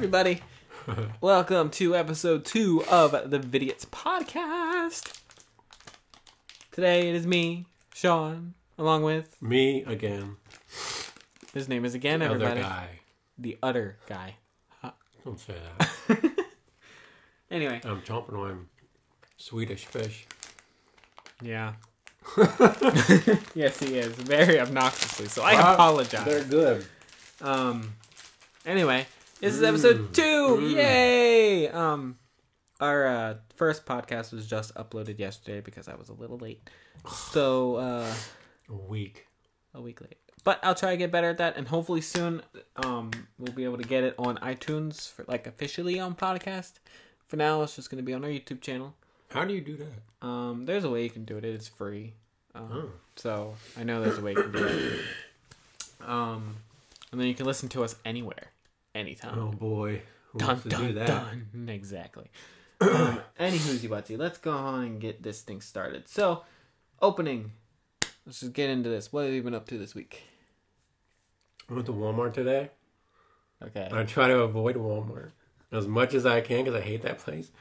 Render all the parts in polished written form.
everybody. Welcome to episode 2 of the Vidiots podcast. Today it is me, Sean, along with... Me again. His name is again, the everybody. Other guy. The other guy. Don't say that. Anyway. I'm chomping on Swedish fish. Yeah. Yes, he is. Very obnoxiously, so I apologize. They're good. Anyway, this is episode 2. Yay! Our first podcast was just uploaded yesterday because I was a little late. So, a week late. But I'll try to get better at that, and hopefully soon we'll be able to get it on iTunes for officially on podcast. For now, it's just going to be on our YouTube channel. How do you do that? There's a way you can do it. It's free. So I know there's a way you can do it. And then you can listen to us anywhere, anytime. Oh boy, who dun wants to dun do that? dun. Exactly. Anywho's you butsy, let's go on and get this thing started. So, opening. Let's just get into this. What have you been up to this week? I went to Walmart today. Okay. I try to avoid Walmart as much as I can because I hate that place.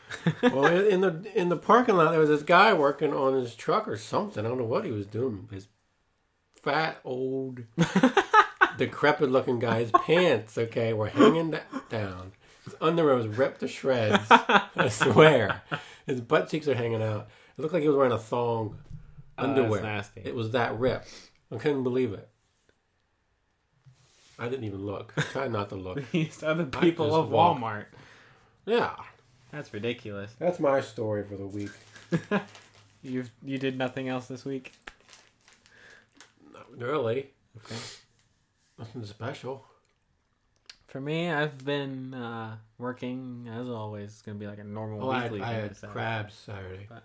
Well, in the parking lot, there was this guy working on his truck or something. I don't know what he was doing. His fat, old, decrepit-looking guy's pants, were hanging down. His underwear was ripped to shreds. I swear. His butt cheeks are hanging out. It looked like he was wearing a thong underwear. That's nasty. It was that ripped. I couldn't believe it. I didn't even look. I tried not to look. These are the people of Walmart. Yeah. That's ridiculous. That's my story for the week. You did nothing else this week? Not really. Okay. Nothing special. For me, I've been working, as always. It's going to be like a normal weekly. I had crabs Saturday. Crabs.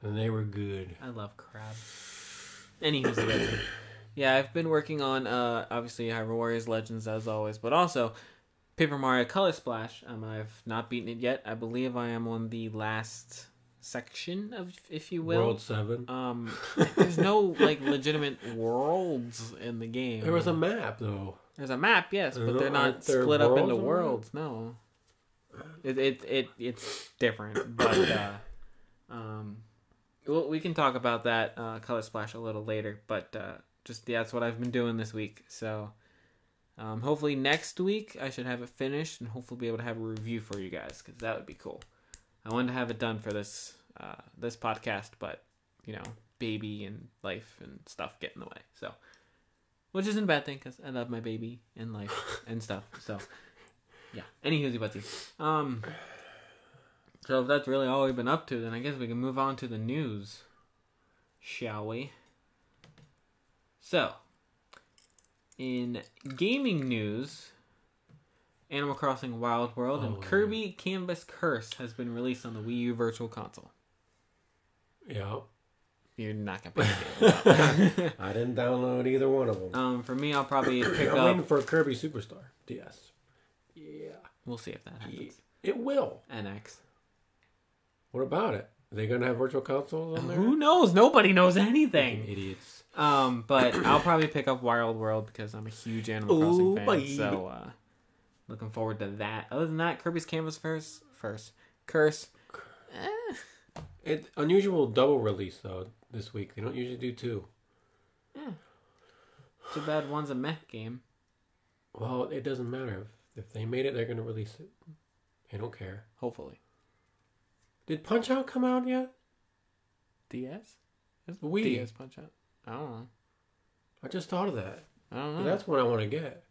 And they were good. I love crabs. Anywho, yeah, I've been working on, obviously, Hyrule Warriors Legends, as always, but also Paper Mario Color Splash. I've not beaten it yet. I believe I am on the last section, if you will. World 7. There's no, legitimate worlds in the game. There was a map, though. There's a map, yes, but they're not split up into worlds, no. It's different, but, well, we can talk about that Color Splash a little later, but that's what I've been doing this week. So hopefully next week I should have it finished and hopefully be able to have a review for you guys because that would be cool. I wanted to have it done for this podcast, but baby and life and stuff get in the way. So, which isn't a bad thing because I love my baby and life and stuff. So, yeah. Anywho, so if that's really all we've been up to, then I guess we can move on to the news, shall we? So, in gaming news, Animal Crossing Wild World and Kirby Canvas Curse has been released on the Wii U Virtual Console. Yeah. You're not going to pick it up. I didn't download either one of them. For me, I'll probably pick up... I'm waiting for Kirby Superstar DS. Yeah. We'll see if that happens. It will. NX. What about it? Are they going to have Virtual Consoles on there? Who knows? Nobody knows anything. Idiots. But I'll probably pick up Wild World because I'm a huge Animal Crossing fan. Boy. So, looking forward to that. Other than that, Kirby's Canvas Curse. It's unusual double release, though, this week. They don't usually do 2. Yeah. Too bad one's a mech game. Well, it doesn't matter. If they made it, they're going to release it. They don't care. Hopefully. Did Punch-Out come out yet? DS? Wii. DS Punch-Out? I don't know. I just thought of that. I don't know. That's what I want to get.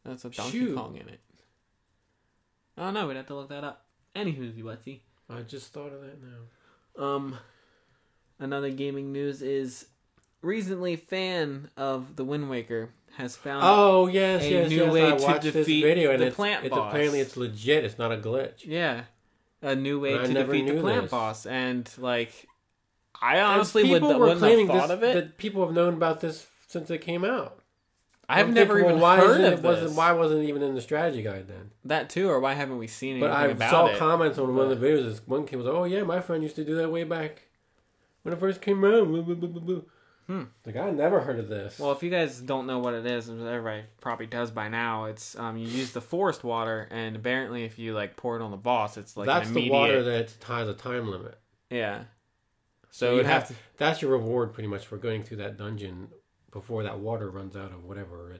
That's a Donkey Kong in it. I don't know. We'd have to look that up. Anywho, Wutsy. I just thought of that now. Another gaming news is recently fan of the Wind Waker has found a new way to defeat the plant boss. Apparently it's legit. It's not a glitch. Yeah. A new way to defeat the plant boss. And, I honestly wouldn't have thought of it. That people have known about this since it came out. I've never even heard of this. Why wasn't it even in the strategy guide then? That too, or why haven't we seen anything about it? But I saw comments on one of the videos. One kid was like, "Oh yeah, my friend used to do that way back when it first came out." Like, I never heard of this. Well, if you guys don't know what it is, everybody probably does by now. It's you use the forest water, and apparently, if you like pour it on the boss, it's like that's an immediate... the water that has a time limit. Yeah. So you have to... That's your reward, pretty much, for going through that dungeon before that water runs out of whatever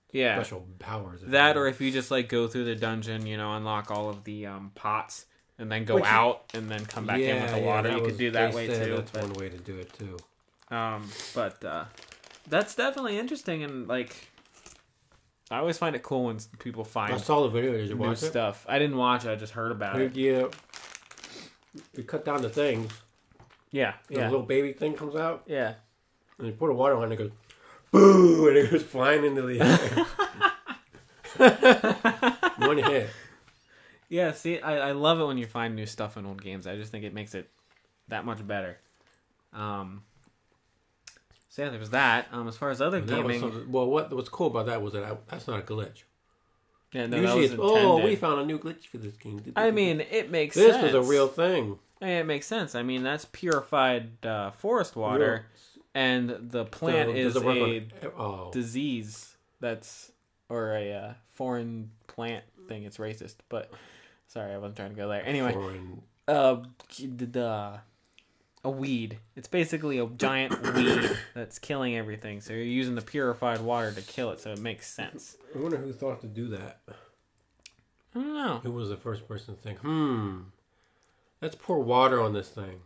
special powers. That, or if you just like go through the dungeon, unlock all of the pots, and then go out and then come back in with the water. You could do that way too. That's one way to do it too. But that's definitely interesting, and like, I always find it cool when people find... I saw the video. Did you watch stuff. I didn't watch it. I just heard about it. Yeah. You cut down the things. Yeah. The little baby thing comes out. Yeah. And you pour the water on it, and it goes, boo! And it goes flying into the air. One hit. Yeah, see, I love it when you find new stuff in old games. I just think it makes it that much better. So yeah, there was that. As far as other gaming... Well, what's cool about that was that's not a glitch. Yeah, no, usually that was it's, we found a new glitch for this game. I mean, it makes sense. This was a real thing. I mean, it makes sense. I mean, that's purified forest water, and the plant is a disease or a foreign plant thing. It's racist, but sorry, I wasn't trying to go there. Anyway, a weed. It's basically a giant weed that's killing everything. So you're using the purified water to kill it, so it makes sense. I wonder who thought to do that. I don't know. Who was the first person to think, let's pour water on this thing.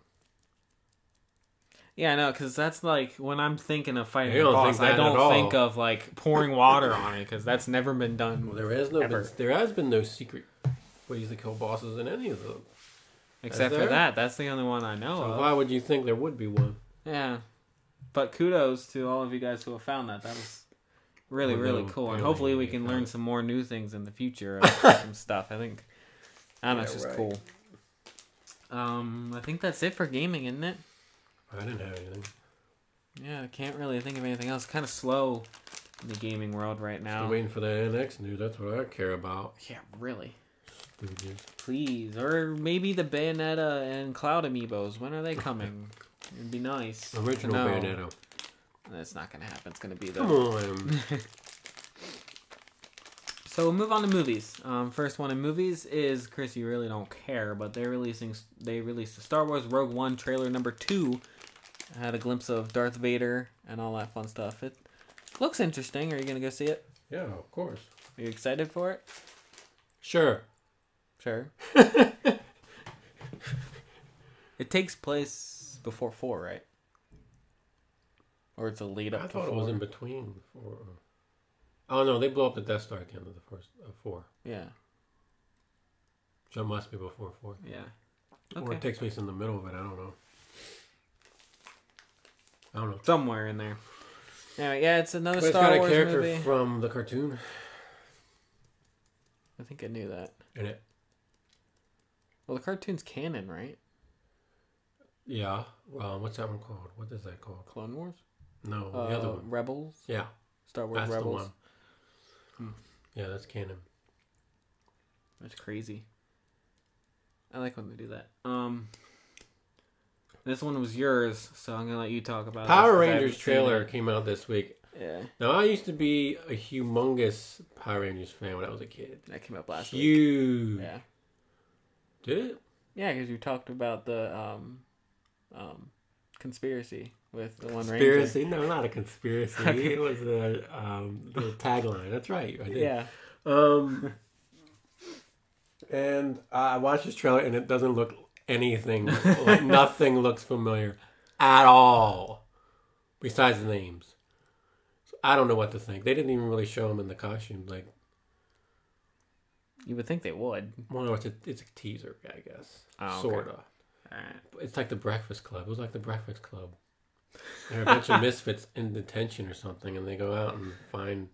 Yeah, I know, because that's like, when I'm thinking of fighting a boss, I don't think of like pouring water on it, because that's never been done. Well, there has been no secret ways to kill bosses in any of them. Except for that. That's the only one I know of. Why would you think there would be one? Yeah. But kudos to all of you guys who have found that. That was really, really cool. And hopefully we can learn some more new things in the future of some stuff. I think it's just cool. I think that's it for gaming, isn't it? I didn't have anything. Yeah, I can't really think of anything else. It's kind of slow in the gaming world right now. Still waiting for the NX news. That's what I care about. Yeah, really. Please. Or maybe the Bayonetta and Cloud amiibos. When are they coming? It'd be nice. Original Bayonetta. That's not going to happen. It's going to be the... Come on. So we'll move on to movies. First one in movies is, Chris, you really don't care, but they released the Star Wars Rogue One trailer number 2. I had a glimpse of Darth Vader and all that fun stuff. It looks interesting. Are you going to go see it? Yeah, of course. Are you excited for it? Sure. It takes place before 4, right? Or it's a lead up to 4? I thought it was in between 4. Oh no, they blow up the Death Star at the end of the first 4. Yeah. So it must be before 4. Yeah. Okay. Or it takes place in the middle of it. I don't know. Somewhere in there. Anyway, yeah, it's another Star Wars movie. It's got a character from the cartoon. I think I knew that. In it. Well, the cartoon's canon, right? Yeah. What's that one called? What is that called? Clone Wars? No, the other one. Rebels? Yeah. Star Wars that's Rebels? The one. Yeah, that's canon. That's crazy. I like when they do that. This one was yours, so I'm going to let you talk about it. Power Rangers trailer came out this week. Yeah. Now, I used to be a humongous Power Rangers fan when I was a kid. That came out last week. Huge. Yeah. Did it? Yeah, because you talked about the conspiracy with the one Conspiracy? Ranger. No, not a conspiracy. Okay. It was the tagline. That's right. I did. Yeah. And I watched this trailer, and it doesn't look anything like nothing looks familiar at all, besides the names. So I don't know what to think. They didn't even really show them in the costumes. Like, you would think they would. Well, no, it's a teaser, I guess. Oh, sorta. Okay. All right. It's like the Breakfast Club. It was like the Breakfast Club. There are a bunch of misfits in detention or something, and they go out and find,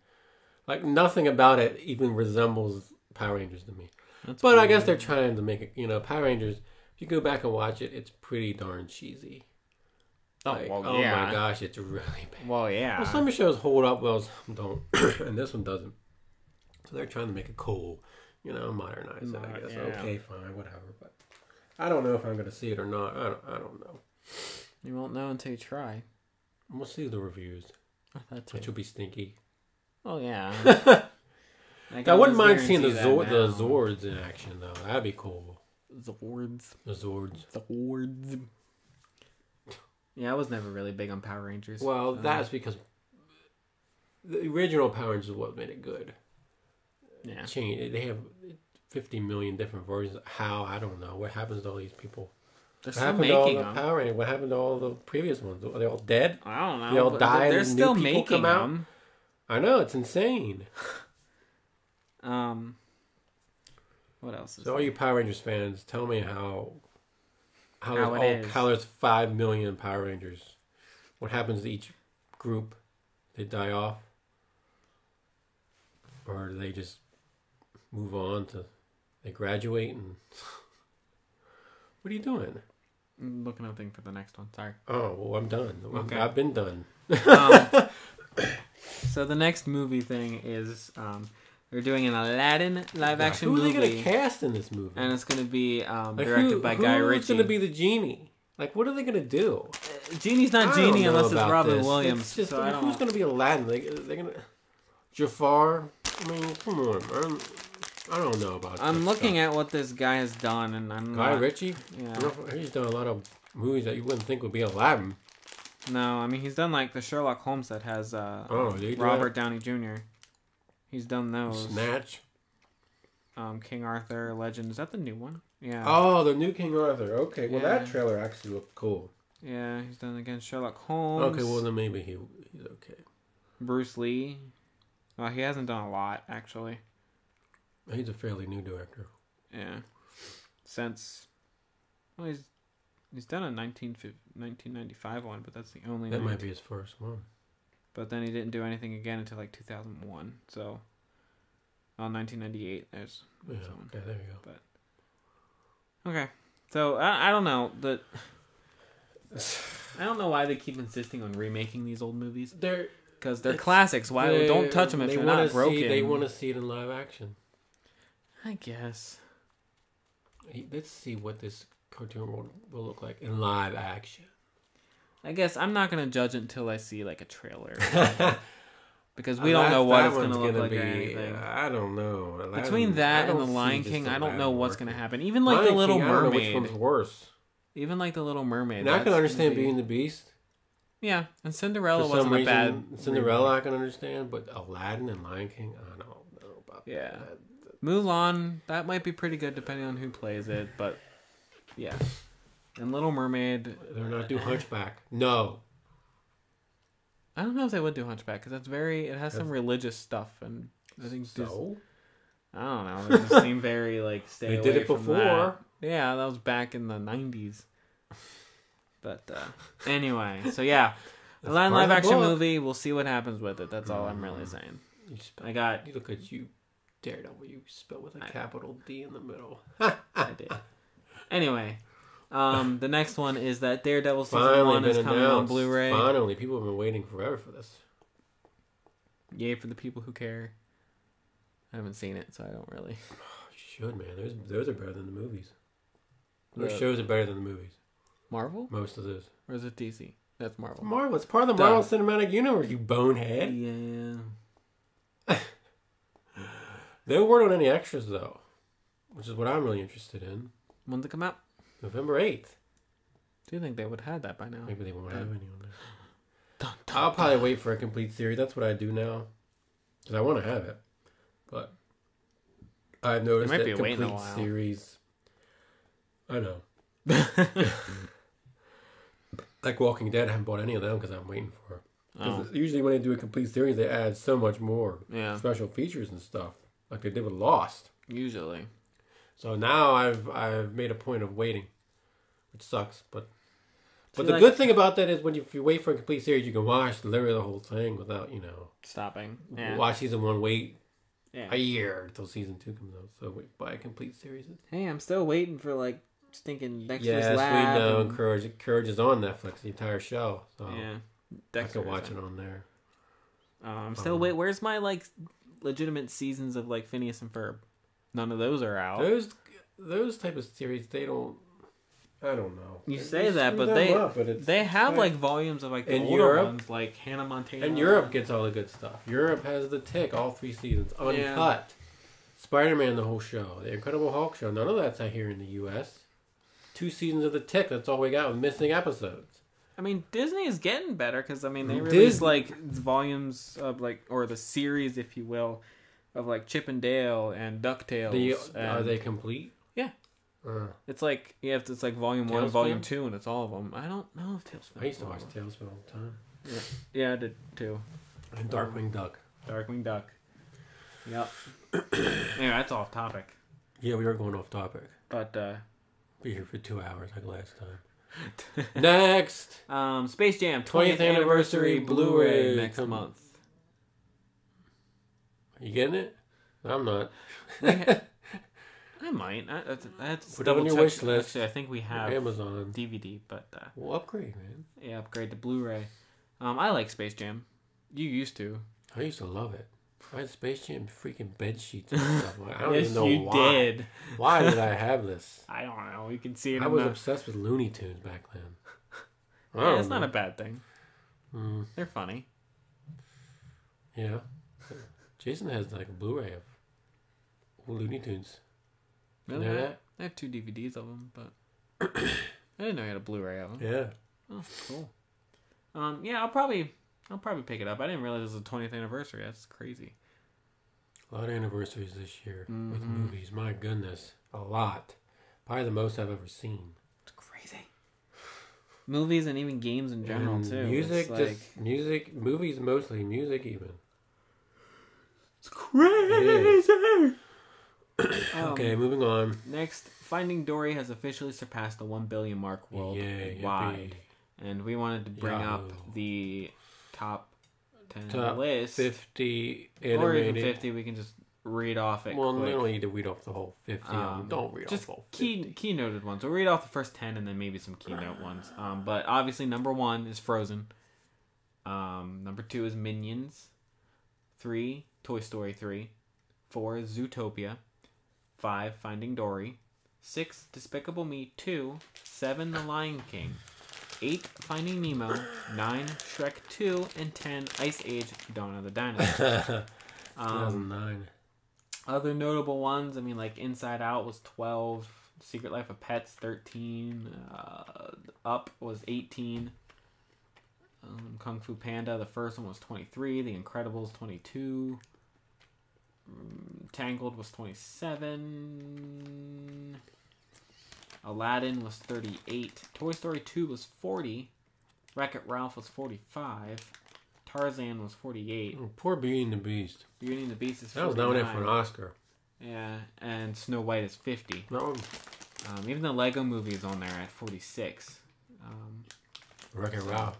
like, nothing about it even resembles Power Rangers to me. But weird. I guess they're trying to make it, Power Rangers, if you go back and watch it, it's pretty darn cheesy. Oh, like, well, yeah. Oh my gosh, it's really bad. Well, yeah. Well, some shows hold up well, some don't. And this one doesn't. So they're trying to make it cool, modernize it, I guess. Yeah. Okay, fine, whatever. But I don't know if I'm going to see it or not. I don't know. You won't know until you try. We'll see the reviews, which will be stinky. Oh yeah. I wouldn't mind seeing the Zords in action though. That'd be cool. Zords. The Zords. Zords. Yeah, I was never really big on Power Rangers. Well, that's because the original Power Rangers is what made it good. Yeah. They have 50 million different versions. How? I don't know. What happens to all these people? They're What still happened to all making the them. Power Rangers? What happened to all the previous ones? Are they all dead? I don't know. They all died. They're still new people making come out? them. I know, it's insane. What else is So, all you Power Rangers fans, tell me how it is. there's 5 million Power Rangers. What happens to each group? They die off, or do they just move on to? They graduate and. What are you doing? I'm looking up thing for the next one. Sorry. Oh, well, I'm done. Okay. I've been done. So the next movie thing is they're doing an Aladdin live-action movie. Who are they going to cast in this movie? And it's going to be directed by Guy Ritchie. Who's going to be the genie? Like, what are they going to do? Genie's not Genie unless it's Robin Williams. It's just, so who's going to be Aladdin? They're going to... Jafar? I mean, come on. I don't know about that. I'm looking at what this guy has done, and I'm Guy Ritchie? Yeah. He's done a lot of movies that you wouldn't think would be Aladdin. No, I mean, he's done, like, the Sherlock Holmes that has Robert Downey Jr. He's done those. Snatch. King Arthur, Legend. Is that the new one? Yeah. Oh, the new King Arthur. Okay, well, Yeah. that trailer actually looked cool. Yeah, he's done against Sherlock Holmes. Okay, well, then maybe he's okay. Bruce Lee. Well, he hasn't done a lot, actually. He's a fairly new director. Yeah. Since... Well, he's done a 1995 one, but that's the only... That might be his first one. But then he didn't do anything again until, like, 2001, so... 1998, there's Yeah, someone. okay, there you go. But... Okay. So, I don't know. I don't know why they keep insisting on remaking these old movies. Because they're classics. Why don't touch them if they're not broken? They want to see it in live action. I guess. Let's see what this cartoon will look like in live action. I guess I'm not going to judge it until I see, like, a trailer. Because we don't know what it's going to look like or anything. I don't know. Between that and The Lion King, I don't know what's going to happen. Even, like, The Little Mermaid. I don't know which one's worse. Even, like, The Little Mermaid. And I can understand Beauty and the Beast. Yeah, and Cinderella wasn't a bad... Cinderella I can understand, but Aladdin and Lion King, I don't know about that. Mulan, that might be pretty good depending on who plays it, but yeah. And Little Mermaid... They're not do Hunchback. No. I don't know if they would do Hunchback, because it has some religious stuff, and I think so? I don't know, they just seem very, like, stay away from that. They did it before. Yeah, that was back in the 90s. But, anyway, so yeah. A live action movie, we'll see what happens with it, that's all I'm really saying. You look at you, Daredevil, you spell with a capital D in the middle. I did. Anyway, the next one is that Daredevil Season 1 is coming on Blu-ray. Finally, people have been waiting forever for this. Yay for the people who care. I haven't seen it, so I don't really... You should, man. Those are better than the movies. Those shows are better than the movies. Marvel? Most of those. Or is it DC? That's Marvel. Marvel. It's part of the Marvel Cinematic Universe, you bonehead. Yeah. They weren't on any extras, though. Which is what I'm really interested in. When's it come out? November 8th. Do you think they would have had that by now? Maybe they won't have any on there. I'll probably wait for a complete series. That's what I do now. Because I want to have it. But I've noticed that complete series... I know. Like Walking Dead, I haven't bought any of them because I'm waiting for it. Because usually when they do a complete series, they add so much more special features and stuff. Like they did with Lost. Usually. So now I've made a point of waiting. Which sucks, but the good thing about that is if you wait for a complete series, you can watch literally the whole thing without, stopping. Yeah. Watch season 1, wait a year until season 2 comes out. So wait, buy a complete series. Hey, I'm still waiting for stinking Dexter's Lab. Lab. We know. Courage is on Netflix, the entire show. So yeah. Dexter, I can watch it on there. I'm still wait. Where's my legitimate seasons of Phineas and Ferb? None of those are out. Those type of series, they don't. I don't know. You say that, but they have like volumes of like the in older Europe, ones, like Hannah Montana. And Europe gets all the good stuff. Europe has The Tick, all 3 seasons, uncut. Yeah. Spider-Man, the whole show. The Incredible Hulk show. None of that's out here in the U.S. 2 seasons of The Tick. That's all we got with missing episodes. I mean, Disney is getting better because I mean they release like volumes of like, or the series, if you will, of like Chip and Dale and DuckTales. Are they complete? Yeah. It's like it's like volume 1 and volume 2, and it's all of them. I don't know if Tailspin. I used to watch Tailspin all the time. Yeah, I did too. And Darkwing Duck. Darkwing Duck. Yep. Anyway, that's off topic. Yeah, we are going off topic. But be here for 2 hours like last time. Next, Space Jam 20th anniversary Blu-ray next month. Are you getting it? I'm not. I might. I put it on your wish list. Actually, I think we have Amazon DVD, but we'll upgrade, man. Yeah, upgrade to Blu-ray. I like Space Jam. You used to. I used to love it. I had Space Jam freaking bed sheets and stuff. I don't even know you why. Did. Why did I have this? I don't know. You can see it. I was obsessed with Looney Tunes back then. Yeah, it's not a bad thing. They're funny. Yeah. Jason has like a Blu-ray of Looney Tunes. Really? You know that? I have 2 DVDs of them, but I didn't know you had a Blu-ray of them. Yeah. Oh, cool. Yeah, I'll probably pick it up. I didn't realize it was the 20th anniversary. That's crazy. A lot of anniversaries this year with movies. My goodness, a lot. Probably the most I've ever seen. It's crazy. Movies and even games in general and too. Music, music, movies mostly. Music even. It's crazy. Okay, moving on. Next, Finding Dory has officially surpassed the 1 billion mark worldwide. And we wanted to bring up the top 10 list. 50 animated. Or even 50, we can just read off it quick. We don't need to read off the whole 50. Don't read off the whole 50. Keynoted ones. We'll read off the first 10 and then maybe some keynote ones. But obviously, number 1 is Frozen. Number 2 is Minions. 3, Toy Story 3. 4 is Zootopia. 5, Finding Dory. 6, Despicable Me 2. 7, The Lion King. 8, Finding Nemo. 9, Shrek 2. And 10, Ice Age, Dawn of the Dinosaurs. 2009. Other notable ones, I mean, like Inside Out was 12. Secret Life of Pets, 13. Up was 18. Kung Fu Panda, the first one was 23. The Incredibles, 22. Tangled was 27. Aladdin was 38. Toy Story 2 was 40. Wreck-It Ralph was 45. Tarzan was 48. Oh, poor Beauty and the Beast. Beauty and the Beast is 49. That was nominated for an Oscar. Yeah, and Snow White is 50. No. Even the Lego Movie is on there at 46. Wreck-It Ralph.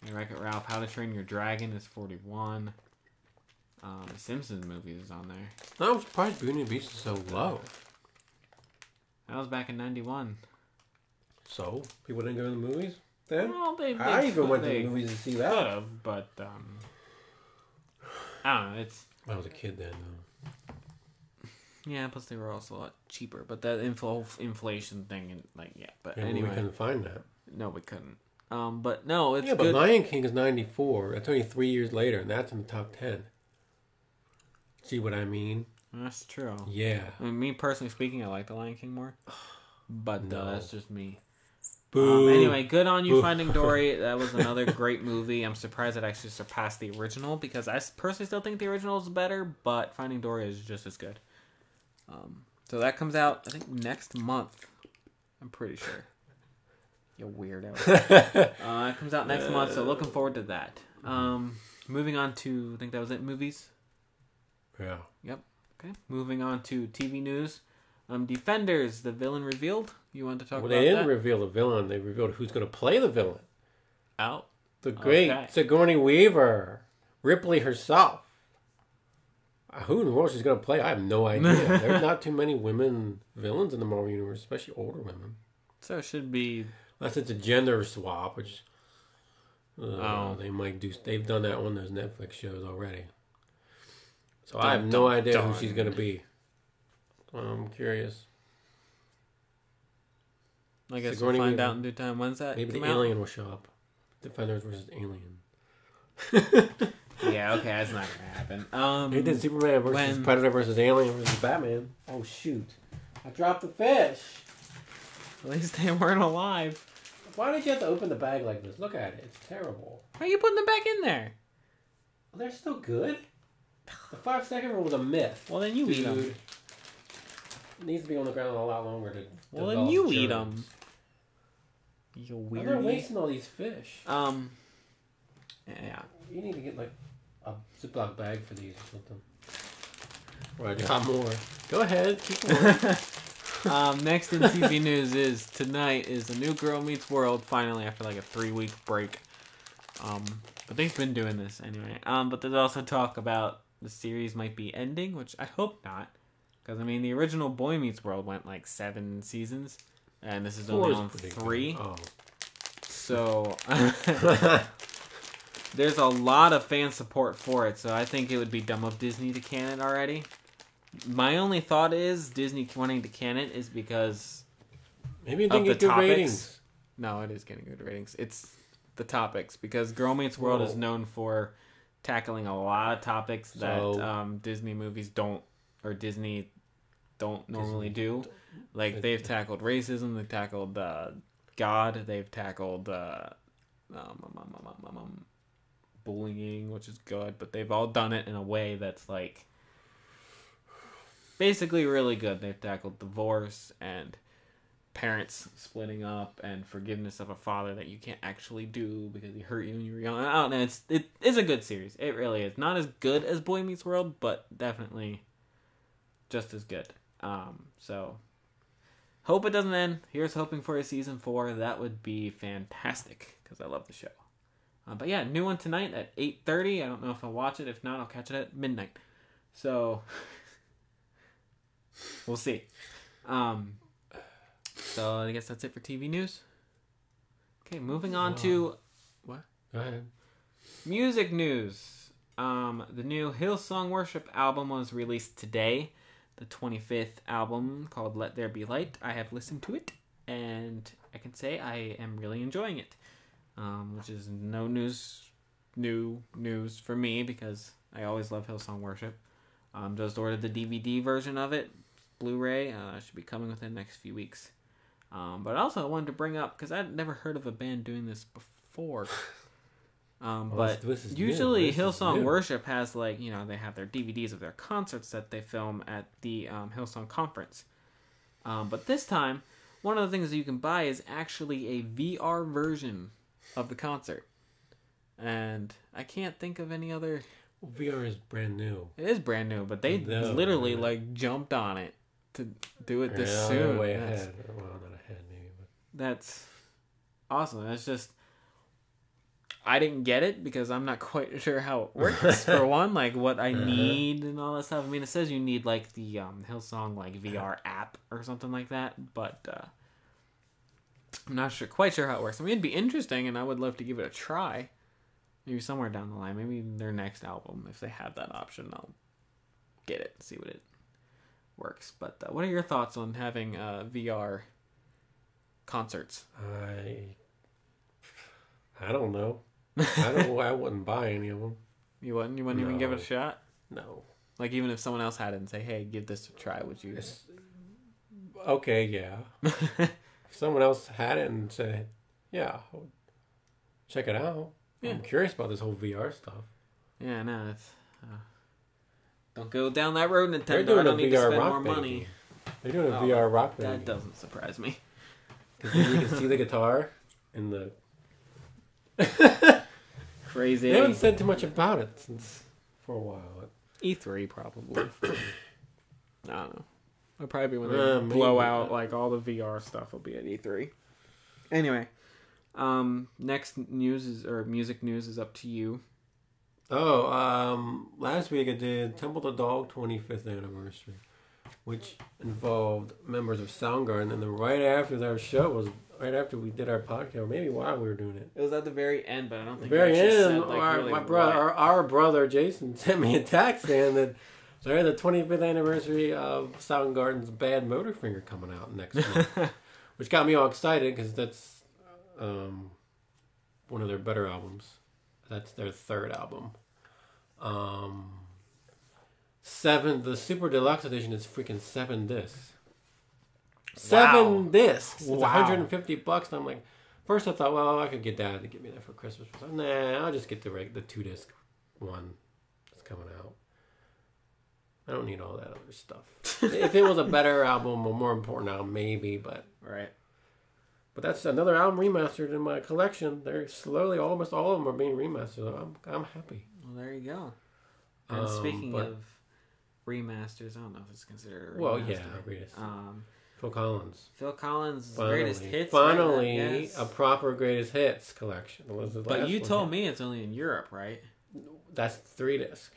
Yeah, Wreck-It Ralph. How to Train Your Dragon is 41. The Simpsons movie is on there. I'm surprised Beauty and the Beast is so low. That was back in 91. So? People didn't go to the movies then? Well, I even went to the movies to see that. Could have, but I don't know. I was a kid then, though. Yeah, plus they were also a lot cheaper. But that inflation thing, and like, yeah. But yeah, anyway, we couldn't find that. No, we couldn't. But no, it's good. But Lion King is 94. That's only 3 years later, and that's in the top 10. See what I mean? That's true. Yeah. I mean, me personally speaking, I like the Lion King more. But that's just me. Boo. Anyway, good on you, Finding Dory. That was another great movie. I'm surprised it actually surpassed the original because I personally still think the original is better, but Finding Dory is just as good. So that comes out, I think, next month. I'm pretty sure. You weirdo. It comes out next month, so looking forward to that. Moving on to, I think that was it, movies? Yeah. Yep. Okay. Moving on to TV news. Defenders, the villain revealed. You want to talk about that? Well, they didn't reveal the villain. They revealed who's going to play the villain. Out. The great Sigourney Weaver. Ripley herself. Who in the world she's going to play? I have no idea. There's not too many women villains in the Marvel Universe, especially older women. So it should be... Unless it's a gender swap, which they might do. They've done that on those Netflix shows already. So I have no idea who she's going to be. I'm curious. I guess Sigourney we'll find Weaver. out in due time. When's that? Maybe come the out? alien will show up. Defenders versus Alien. Yeah, okay, that's not gonna happen. They did Superman versus Predator versus Alien versus Batman. Oh shoot! I dropped the fish. At least they weren't alive. Why did you have to open the bag like this? Look at it. It's terrible. Why are you putting them back in there? Well, they're still good. The 5-second rule was a myth. Well, then you eat them. It needs to be on the ground a lot longer to. Well, then you eat them. You weird. They're wasting all these fish. Yeah. You need to get like a Ziploc bag for these or something. Or I got more. Go ahead. Keep going. Next in TV news is tonight is The New Girl Meets World, finally after like a 3-week break. But they've been doing this anyway. But there's also talk about the series might be ending, which I hope not. Because, I mean, the original Boy Meets World went like 7 seasons. And this is only on 3. Oh. So, there's a lot of fan support for it. So I think it would be dumb of Disney to can it already. My only thought is Disney wanting to can it is because maybe it didn't get good ratings. No, it is getting good ratings. It's the topics, because Girl Meets World is known for tackling a lot of topics that Disney movies don't, or Disney don't normally do. Like, they've tackled racism, they've tackled God, they've tackled bullying, which is good, but they've all done it in a way that's like basically really good. They've tackled divorce and parents splitting up and forgiveness of a father that you can't actually do because he hurt you when you were young. I don't know. It is a good series. It really is. Not as good as Boy Meets World, but definitely just as good. So hope it doesn't end. Here's hoping for a season 4. That would be fantastic because I love the show. But yeah, new one tonight at 8:30. I don't know if I'll watch it. If not, I'll catch it at midnight. So we'll see. So I guess that's it for TV news. Okay, moving on to what? Go ahead. Music news. The new Hillsong Worship album was released today. The 25th album called Let There Be Light. I have listened to it, and I can say I am really enjoying it. Which is new news for me because I always love Hillsong Worship. Just ordered the DVD version of it, Blu-ray. Should be coming within the next few weeks. But also I wanted to bring up, because I'd never heard of a band doing this before. But usually Hillsong Worship has, like, you know, they have their DVDs of their concerts that they film at the Hillsong Conference. But this time, one of the things that you can buy is actually a VR version of the concert. And I can't think of any other... Well, VR is brand new. It is brand new, but they literally like jumped on it to do it this soon. Way ahead. Well, not ahead maybe, but that's awesome. It's just I didn't get it because I'm not quite sure how it works. For one, like what I need and all that stuff. I mean, it says you need like the Hillsong like VR app or something like that, but I'm not quite sure how it works. I mean, it'd be interesting, and I would love to give it a try. Maybe somewhere down the line, maybe their next album, if they have that option, I'll get it, see what it works. But what are your thoughts on having VR concerts? I don't know. I wouldn't buy any of them. You wouldn't? You wouldn't even give it a shot? No. Like, even if someone else had it and say, hey, give this a try, would you? Okay, yeah. If someone else had it and said, yeah, I would check it out. Yeah. I'm curious about this whole VR stuff. Yeah, no, it's... don't go down that road, Nintendo. They're doing I don't need to spend rock more band money. game. They're doing a VR rock band. That doesn't surprise me. Because you can see the guitar in the... Crazy. They haven't said too much about it for a while. E3, probably. I don't know. It'll probably be when they blow out, like, all the VR stuff will be at E3. Anyway. Next music news is up to you. Last week I did Temple the Dog 25th anniversary, which involved members of Soundgarden, and then right after we did our podcast, or maybe while we were doing it. It was at the very end, but I don't think very end. Said, like, our brother Jason sent me a text saying that there's the 25th anniversary of Soundgarden's Bad Motorfinger coming out next month. which got me all excited because that's one of their better albums. That's their third album. The Super Deluxe Edition is freaking 7 discs. 7 discs. It's $150, and I'm like, first I thought, well, I could get Dad to get me that for Christmas. But nah, I'll just get the 2-disc one that's coming out. I don't need all that other stuff. If it was a better album, a more important album, maybe, but right. But that's another album remastered in my collection. They're slowly, almost all of them are being remastered. So I'm happy. Well, there you go. And speaking of remasters, I don't know if it's considered a remaster. Well, yeah, greatest. Phil Collins. Phil Collins' greatest hits. Finally, right? Yes. a proper greatest hits collection. But you told me it's only in Europe, right? That's 3-disc.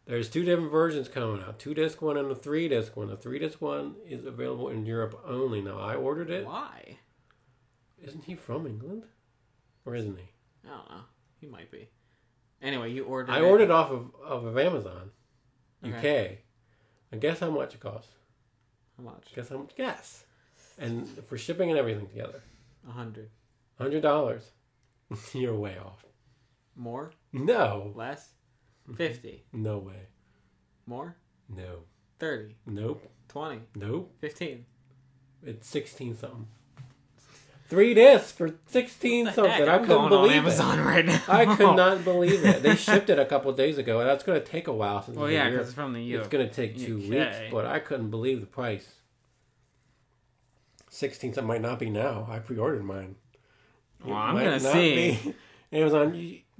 There's 2 different versions coming out. 2-disc one and a 3-disc one. The 3-disc one is available in Europe only. Now, I ordered it. Why? Isn't he from England? Or isn't he? I don't know. He might be. Anyway, you ordered I ordered off of Amazon, UK. Okay. And guess how much it costs? How much? Guess how much? Guess. And for shipping and everything together. $100. You're way off. More? No. Less? 50. No way. More? No. 30. Nope. 20. Nope. 15. It's 16 something. 3 discs for 16 something. I couldn't believe it. Amazon right now. I could not believe it. They shipped it a couple of days ago, and that's going to take a while. Well, yeah, because it's from the UK. It's going to take 2 weeks, but I couldn't believe the price. 16 something might not be now. I pre-ordered mine. Well, I'm going to see. Amazon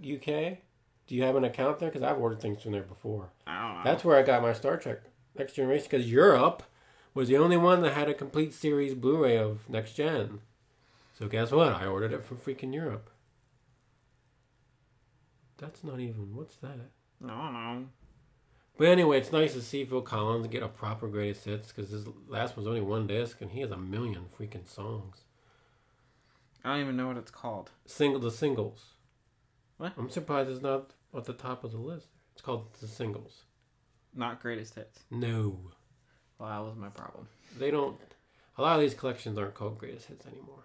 UK. Do you have an account there? Because I've ordered things from there before. I don't know. That's where I got my Star Trek Next Generation, because Europe was the only one that had a complete series Blu-ray of Next Gen. So guess what? I ordered it from freaking Europe. That's not even... What's that? I don't know. But anyway, it's nice to see Phil Collins get a proper greatest hits, because his last one's only 1 disc, and he has 1 million freaking songs. I don't even know what it's called. The singles. What? I'm surprised it's not at the top of the list. It's called the singles. Not greatest hits. No. Well, that was my problem. They don't... A lot of these collections aren't called greatest hits anymore.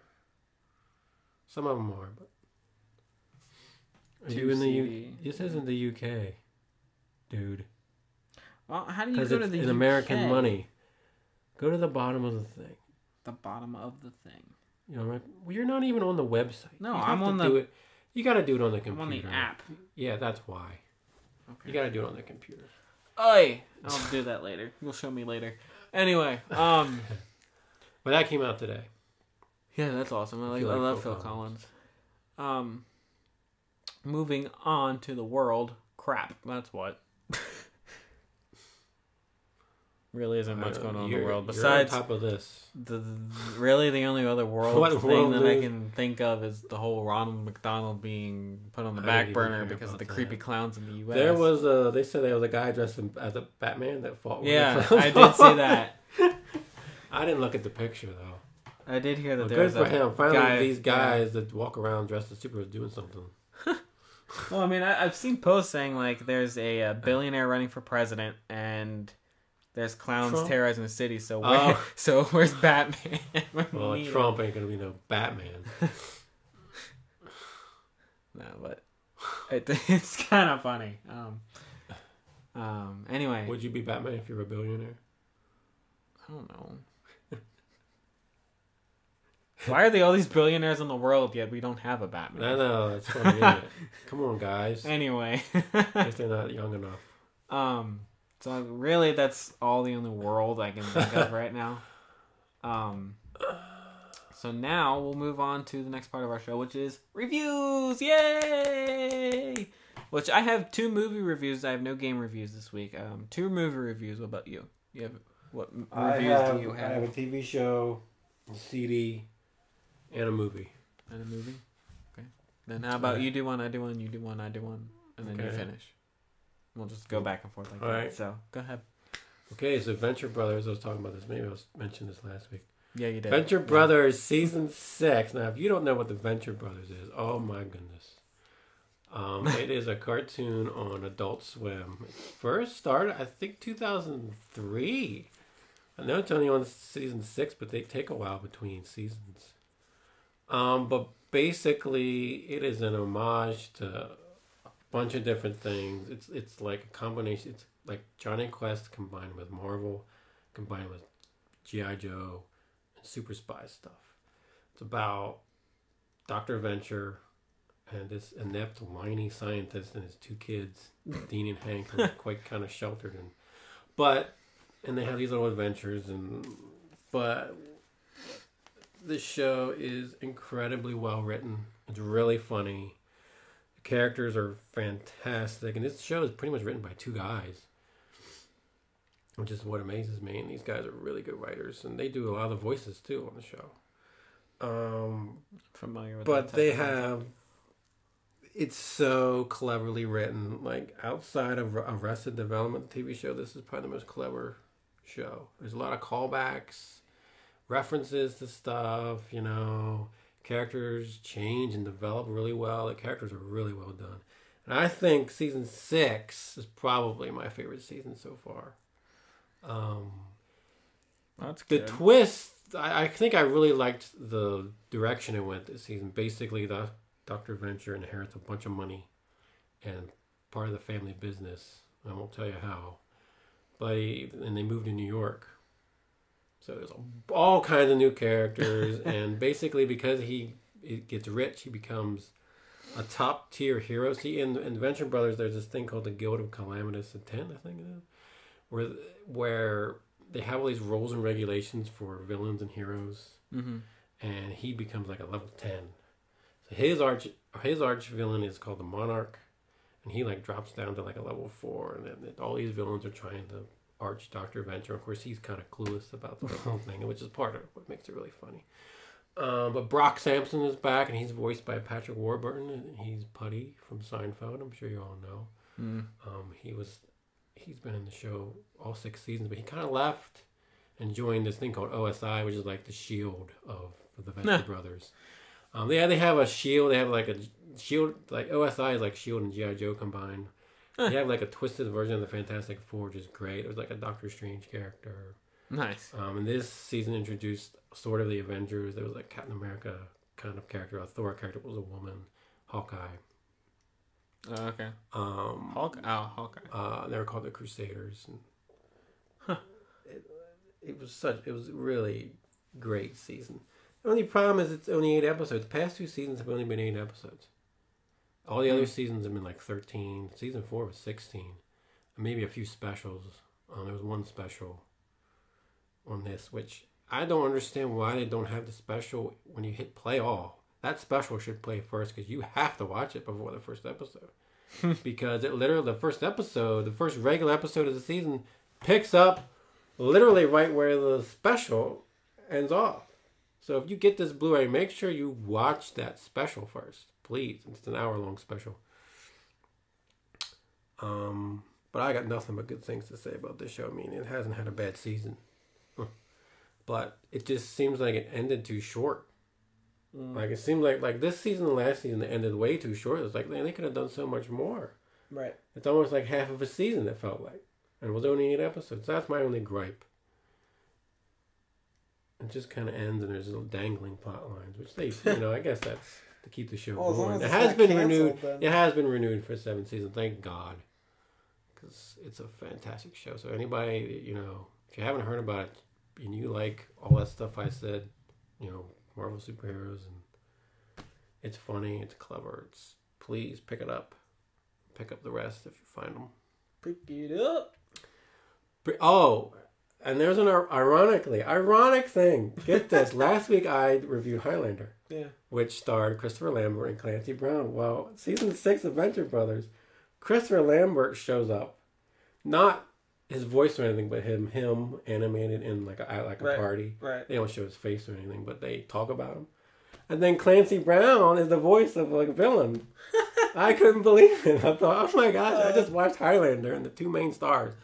Some of them are, but... Are you in the This isn't the UK, dude. Well, how do you go to the UK? Because it's American money. Go to the bottom of the thing. The bottom of the thing. You know, right? Well, you're not even on the website. No, I'm on the... You got to do it on the computer. I'm on the app. Yeah, that's why. Okay. You got to do it on the computer. Oi! I'll do that later. You'll show me later. Anyway, But that came out today. Yeah, that's awesome. I love Phil Collins. Moving on to the world. Crap, that's what. Really isn't much going on in the world besides you're on top of this. Really the only other world thing world that I can think of is the whole Ronald McDonald being put on the back burner because of the creepy clowns in the U.S. There was they said there was a guy dressed as a Batman that fought. Yeah, I did see that. I didn't look at the picture though. I did hear that there good was for a him. Finally, guy, these guys that walk around dressed as superheroes doing something. Well, I mean, I've seen posts saying like there's a billionaire running for president and there's clowns terrorizing the city. So where's Batman? Well, Trump ain't gonna be no Batman. No, but it's kind of funny. Anyway, would you be Batman if you were a billionaire? I don't know. Why are there all these billionaires in the world yet we don't have a Batman? I know, it's funny, isn't it? Come on, guys. Anyway. If they're not young enough. So really that's all the only world I can think of right now. So now we'll move on to the next part of our show, which is reviews! Yay! Which I have 2 movie reviews. I have no game reviews this week. 2 movie reviews. What about you? You have what reviews do you have? I have a TV show, a CD, and a movie. And a movie? Okay. Then how about you do one, I do one, you do one, I do one, and then you finish. We'll just go back and forth like that. Right. So, go ahead. Okay, so Venture Brothers, I was talking about this. Maybe I mentioned this last week. Yeah, you did. Venture Brothers Season 6. Now, if you don't know what the Venture Brothers is, oh my goodness. It is a cartoon on Adult Swim. It first started, I think, 2003. I know it's only on season 6, but they take a while between seasons. But basically, it is an homage to a bunch of different things. It's like a combination. It's like Johnny Quest combined with Marvel, combined with G.I. Joe, and Super Spy stuff. It's about Dr. Venture and this inept, whiny scientist and his 2 kids, Dean and Hank, who are quite kind of sheltered. And they have these little adventures. But this show is incredibly well written. It's really funny. The characters are fantastic. And this show is pretty much written by 2 guys, which is what amazes me. And these guys are really good writers. And they do a lot of the voices, too, on the show. Familiar with but that they type of have concept. it's so cleverly written. Like, outside of Arrested Development, the TV show, this is probably the most clever show. There's a lot of callbacks, references to stuff, characters change and develop really well. The characters are really well done. And I think season 6 is probably my favorite season so far. That's The good. twist, I think I really liked the direction it went this season. Basically, Dr. Venture inherits a bunch of money and part of the family business. I won't tell you how. And they moved to New York. So there's all kinds of new characters. And basically, because he gets rich, he becomes a top tier hero. See, in Venture Brothers, there's this thing called the Guild of Calamitous Intent, I think it is, where they have all these rules and regulations for villains and heroes. Mm-hmm. And he becomes like a level 10. So his arch villain is called the Monarch, and he like drops down to like a level 4, and then all these villains are trying to arch Dr. Venture. Of course, he's kind of clueless about the whole thing, which is part of what makes it really funny. But Brock Sampson is back, and he's voiced by Patrick Warburton, and he's Putty from Seinfeld. I'm sure you all know. Mm. He's been in the show all 6 seasons, but he kind of left and joined this thing called OSI, which is like the shield of the Venture Brothers. They have a shield. They have like a shield, like OSI is like Shield and G.I. Joe combined. They have like a twisted version of the Fantastic Four, which is great. It was like a Doctor Strange character. Nice. And this season introduced sort of the Avengers. There was like Captain America kind of character. A Thor character was a woman. Hawkeye. Oh, okay. Hawkeye. They were called the Crusaders. And it was a really great season. The only problem is it's only 8 episodes. The past 2 seasons have only been 8 episodes. All the other seasons have been like 13. Season 4 was 16. And maybe a few specials. There was one special on this, which I don't understand why they don't have the special when you hit play all. That special should play first, because you have to watch it before the first episode. Because it literally, the first regular episode of the season picks up literally right where the special ends off. So if you get this Blu-ray, make sure you watch that special first, please. It's an hour-long special. But I got nothing but good things to say about this show. I mean, it hasn't had a bad season. But it just seems like it ended too short. Like, it seemed like this season and last season, it ended way too short. It's like, man, they could have done so much more. Right. It's almost like half of a season, it felt like. And it was only 8 episodes. That's my only gripe. It just kind of ends, and there's little dangling plot lines, which I guess that's to keep the show going. It has been renewed. It has been renewed for 7 seasons. Thank God, because it's a fantastic show. So anybody, if you haven't heard about it and you like all that stuff I said, Marvel superheroes, and it's funny, it's clever. Please pick it up. Pick up the rest if you find them. Pick it up. Oh. And there's an ironic thing. Get this. Last week I reviewed Highlander. Yeah. Which starred Christopher Lambert and Clancy Brown. Well, season 6 of Venture Brothers, Christopher Lambert shows up. Not his voice or anything, but him animated in like a party. Right. They don't show his face or anything, but they talk about him. And then Clancy Brown is the voice of like a villain. I couldn't believe it. I thought, oh my gosh, I just watched Highlander and the 2 main stars.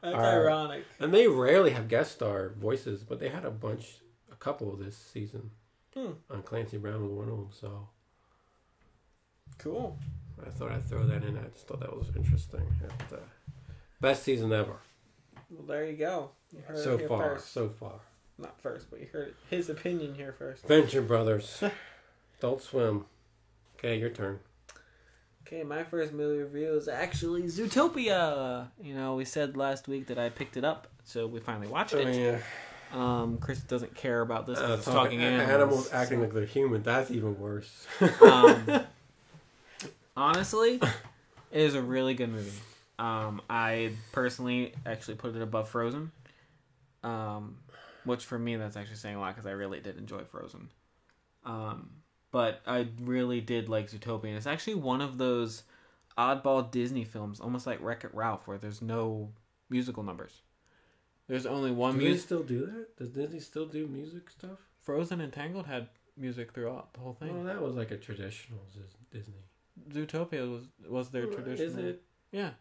That's ironic. And they rarely have guest star voices, but they had a couple this season. And Clancy Brown was one of them, so. Cool. I thought I'd throw that in. I just thought that was interesting. Best season ever. Well, there you go. You heard So it here far, first. so far. Not first, but you heard his opinion here first. Venture Brothers. Adult Swim. Okay, your turn. Okay, my first movie review is actually Zootopia. You know, we said last week that I picked it up, so we finally watched it. Yeah. Chris doesn't care about this because it's talking animals acting like they're human. That's even worse. Honestly, it is a really good movie. I personally actually put it above Frozen. Which for me, that's actually saying a lot because I really did enjoy Frozen. But I really did like Zootopia. And it's actually one of those oddball Disney films, almost like Wreck-It Ralph, where there's no musical numbers. There's only one music. Do they still do that? Does Disney still do music stuff? Frozen and Tangled had music throughout the whole thing. Oh, that was like a traditional Disney. Zootopia was their traditional. Is it? Yeah.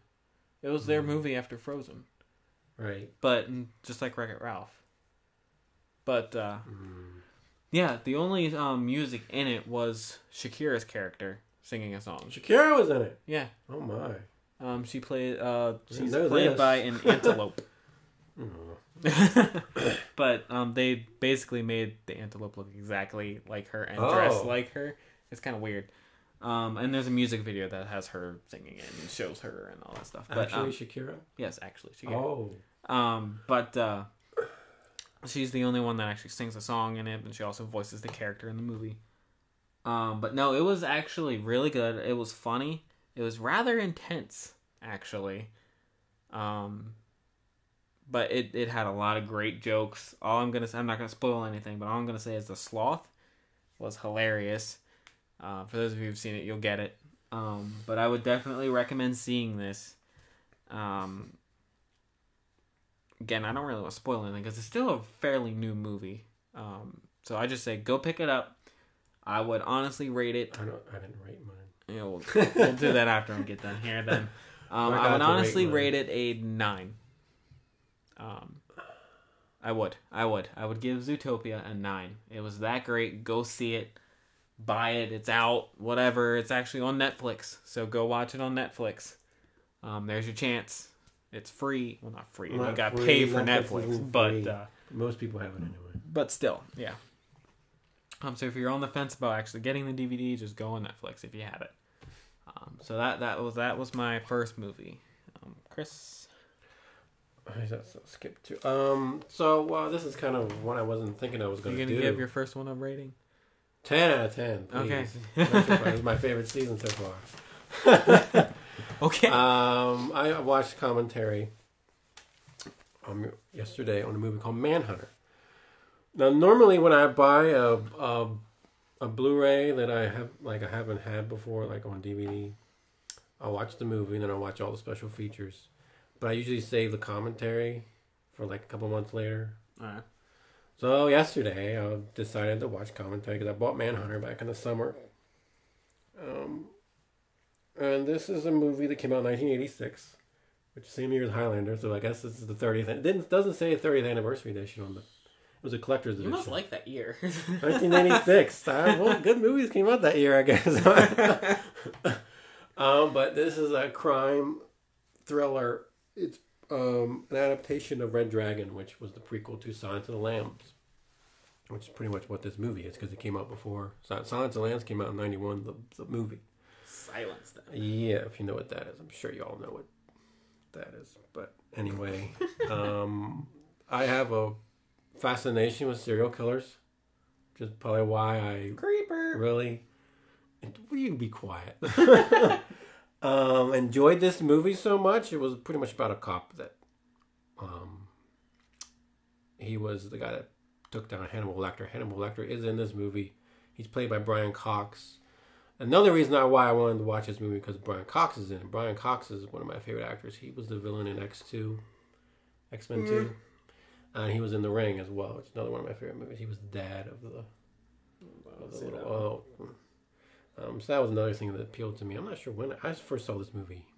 It was their movie after Frozen. Right. But just like Wreck-It Ralph. But, yeah, the only music in it was Shakira's character singing a song. Shakira was in it? Yeah. Oh, my. She's played by an antelope. But they basically made the antelope look exactly like her and dress like her. It's kind of weird. And there's a music video that has her singing it and shows her and all that stuff. But, actually Shakira? Yes, actually Shakira. But she's the only one that actually sings a song in it, and she also voices the character in the movie. But no, it was actually really good. It was funny. It was rather intense, actually. But it had a lot of great jokes. I'm not gonna spoil anything, but all I'm gonna say is the sloth was hilarious. For those of you who've seen it, you'll get it. But I would definitely recommend seeing this. Again, I don't really want to spoil anything because it's still a fairly new movie. So I just say go pick it up. I would honestly rate it. I didn't rate mine. Yeah, we'll do that after I get done here. Then I would honestly rate it a 9. I would give Zootopia a 9. It was that great. Go see it. Buy it. It's out. Whatever. It's actually on Netflix. So go watch it on Netflix. There's your chance. It's free. Well, not free. You got to pay for Netflix. But most people have it anyway. But still, yeah. So if you're on the fence about actually getting the DVD, just go on Netflix if you have it. So that was my first movie. Chris? I skipped to. So this is kind of what I wasn't thinking I was going to do. You gonna give your first one a rating? 10 out of 10. Please. Okay. This is my favorite season so far. Okay. I watched commentary yesterday on a movie called Manhunter. Now, normally when I buy a Blu-ray that I haven't had before, like on DVD, I'll watch the movie and then I'll watch all the special features. But I usually save the commentary for like a couple months later. All right. So yesterday I decided to watch commentary because I bought Manhunter back in the summer. And this is a movie that came out in 1986, which same year as Highlander. So I guess this is the 30th. It doesn't say 30th anniversary edition on the. It was a collector's edition. You must like that year. 1986. Well, good movies came out that year, I guess. But this is a crime thriller. It's an adaptation of Red Dragon, which was the prequel to Silence of the Lambs, which is pretty much what this movie is because it came out before. Silence of the Lambs came out in 91, the movie. Silence them. Yeah, if you know what that is. I'm sure you all know what that is. But anyway, I have a fascination with serial killers. Which is probably why I Creeper. Really, will you be quiet? Enjoyed this movie so much. It was pretty much about a cop that he was the guy that took down Hannibal Lecter. Hannibal Lecter is in this movie. He's played by Brian Cox. Another reason why I wanted to watch this movie because Brian Cox is in it. Brian Cox is one of my favorite actors. He was the villain in X2, X-Men 2. And he was in The Ring as well. It's another one of my favorite movies. He was the dad of the little... so that was another thing that appealed to me. I'm not sure when. I first saw this movie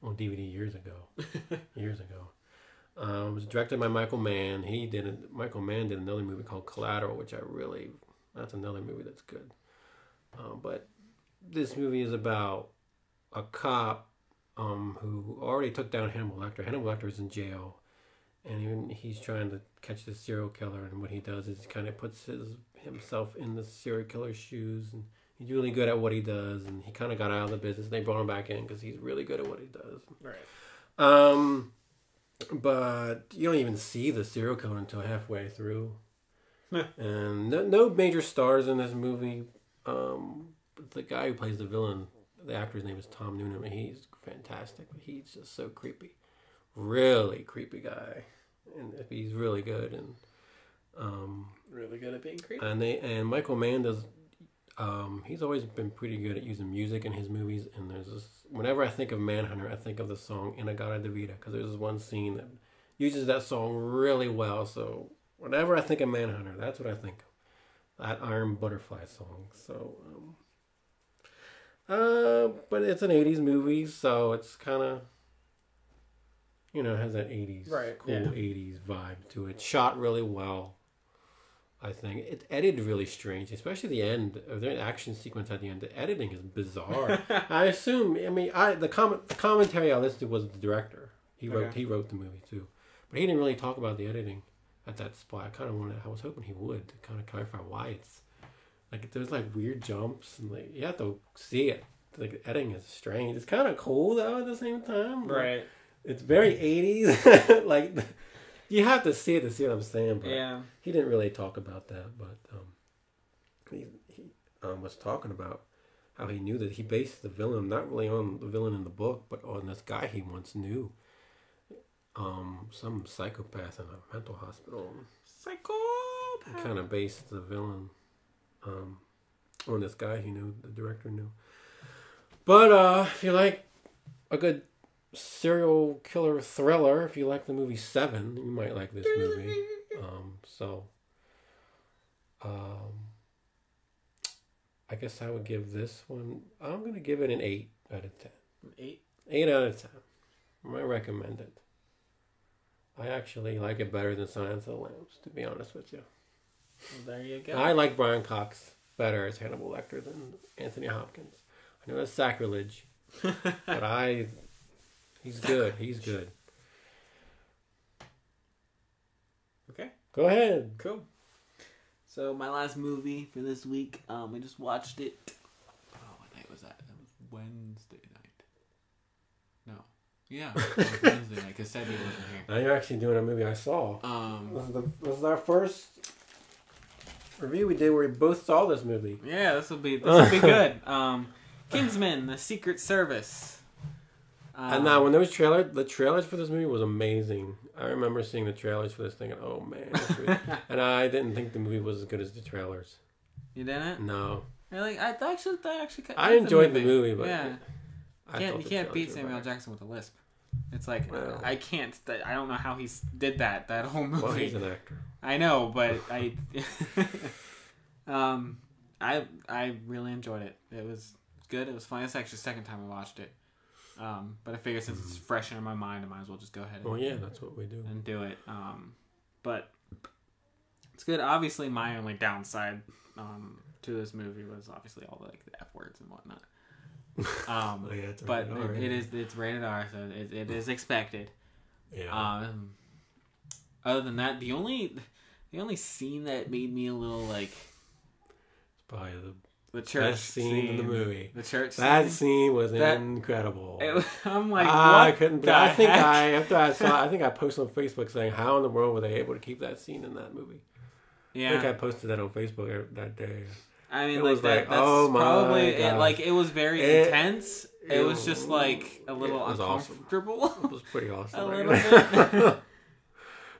on DVD years ago. It was directed by Michael Mann. Michael Mann did another movie called Collateral, which that's another movie that's good. But this movie is about a cop who already took down Hannibal Lecter. Hannibal Lecter is in jail, and even he's trying to catch the serial killer. And what he does is he kind of puts himself in the serial killer's shoes, and he's really good at what he does. And he kind of got out of the business. They brought him back in because he's really good at what he does. Right. But you don't even see the serial killer until halfway through. And no major stars in this movie. The guy who plays the villain, the actor's name is Tom Noonan. He's fantastic. He's just so creepy. Really creepy guy. And he's really good. And really good at being creepy. And Michael Mann does. He's always been pretty good at using music in his movies. And there's this. Whenever I think of Manhunter, I think of the song "Inagata Devita" because there's this one scene that uses that song really well. So whenever I think of Manhunter, that's what I think of. That Iron Butterfly song. So, but it's an '80s movie, so it's kind of, has that '80s, cool '80s vibe to it. Shot really well. I think it's edited really strange, especially the end of the action sequence at the end. The editing is bizarre. I assume. The commentary I listened to was the director. He wrote the movie too, but he didn't really talk about the editing at that spot. I was hoping he would to kind of clarify why it's like there's like weird jumps and like you have to see it. Like the editing is strange. It's kind of cool though at the same time. Right. It's very '80s. Like. You have to see it to see what I'm saying, but he didn't really talk about that. But he was talking about how he knew that he based the villain not really on the villain in the book, but on this guy he once knew, some psychopath in a mental hospital. Psychopath. He kind of based the villain on this guy he knew, the director knew. But if you like a good serial killer thriller, if you like the movie Seven, you might like this movie. I guess I would give this one, I'm going to give it an 8 out of 10. 8? 8 out of 10. I might recommend it. I actually like it better than Silence of the Lambs, to be honest with you. Well, there you go. I like Brian Cox better as Hannibal Lecter than Anthony Hopkins. I know that's sacrilege, but he's good. He's good. Okay. Go ahead. Cool. So my last movie for this week, we just watched it. Oh, what night was that? That was Wednesday night. No. Yeah, it was Wednesday night because Sebby wasn't here. Now you're actually doing a movie I saw. This is our first review we did where we both saw this movie. Yeah, this will be good. Kingsman: The Secret Service. And now, when the trailers for this movie was amazing. I remember seeing the trailers for this thinking, oh man. And I didn't think the movie was as good as the trailers. You didn't? No. Really? I enjoyed the movie, but yeah. You can't beat Samuel Jackson with a lisp. It's like, I can't. I don't know how he did that whole movie. Well, he's an actor. I know, but I really enjoyed it. It was good. It was fun. It's actually the second time I watched it. But I figure since it's fresh in my mind, I might as well just go ahead and, that's what we do. And do it. But it's good. Obviously, my only downside to this movie was obviously all the F words and whatnot. But it's rated R, so it is expected. Yeah. Other than that, the only scene that made me a little like it's probably the church best scene in the movie. The church that scene was incredible. I'm like, I couldn't. I think I posted on Facebook saying, "How in the world were they able to keep that scene in that movie?" Yeah, I think I posted that on Facebook that day. I mean, that's oh my probably God. It was very intense. It was just like a little uncomfortable. Awesome. It was pretty awesome. A little bit.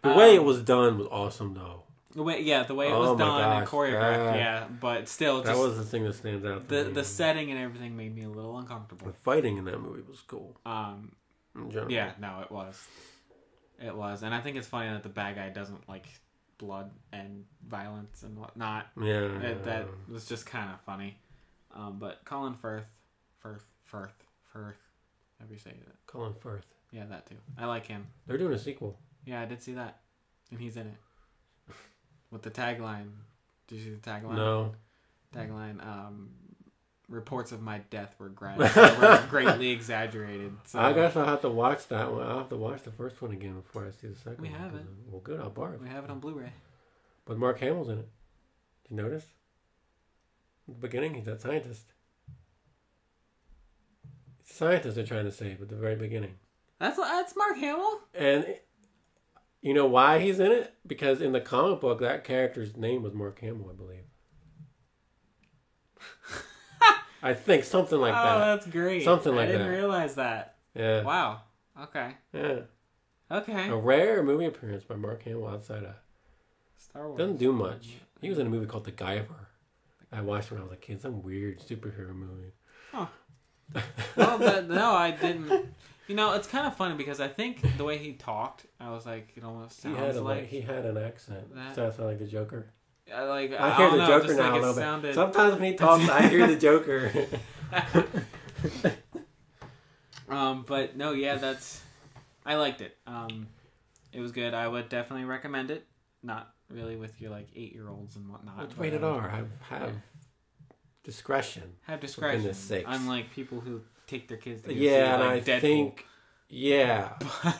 The way it was done was awesome, though. The way it was done and choreographed, but still, that was the thing that stands out. The setting and everything made me a little uncomfortable. The fighting in that movie was cool. Yeah, no, it was, and I think it's funny that the bad guy doesn't like blood and violence and whatnot. Yeah, that was just kind of funny. But Colin Firth, however you say it. Colin Firth. Yeah, that too. I like him. They're doing a sequel. Yeah, I did see that, and he's in it. With the tagline. Did you see the tagline? No. Tagline, reports of my death were greatly exaggerated. So. I guess I'll have to watch that one. I'll have to watch the first one again before I see the second we one. We have it. Well, good. I'll borrow it. We have it on Blu-ray. But Mark Hamill's in it. Did you notice? At the beginning, he's that scientist. It's a scientist they're trying to save at the very beginning. That's Mark Hamill? And you know why he's in it? Because in the comic book, that character's name was Mark Hamill, I believe. I think something like that. Oh, that's great. Something like that. I didn't realize that. Yeah. Wow. Okay. Yeah. Okay. A rare movie appearance by Mark Hamill outside of Star Wars. Doesn't do much. He was in a movie called The Guyver. I watched when I was a kid. Some weird superhero movie. Huh. Well, no, I didn't. You know, it's kind of funny because I think the way he talked, I was like, it almost sounds like... He had an accent. That... Sounds like the Joker. I hear the Joker now a little bit. Sometimes when he talks, I hear the Joker. But no, yeah, I liked it. It was good. I would definitely recommend it. Not really with your 8-year-olds and whatnot. It's rated R. Have discretion. Have discretion. For goodness sakes. Unlike people who take their kids to go see and I Deadpool. Think. Yeah,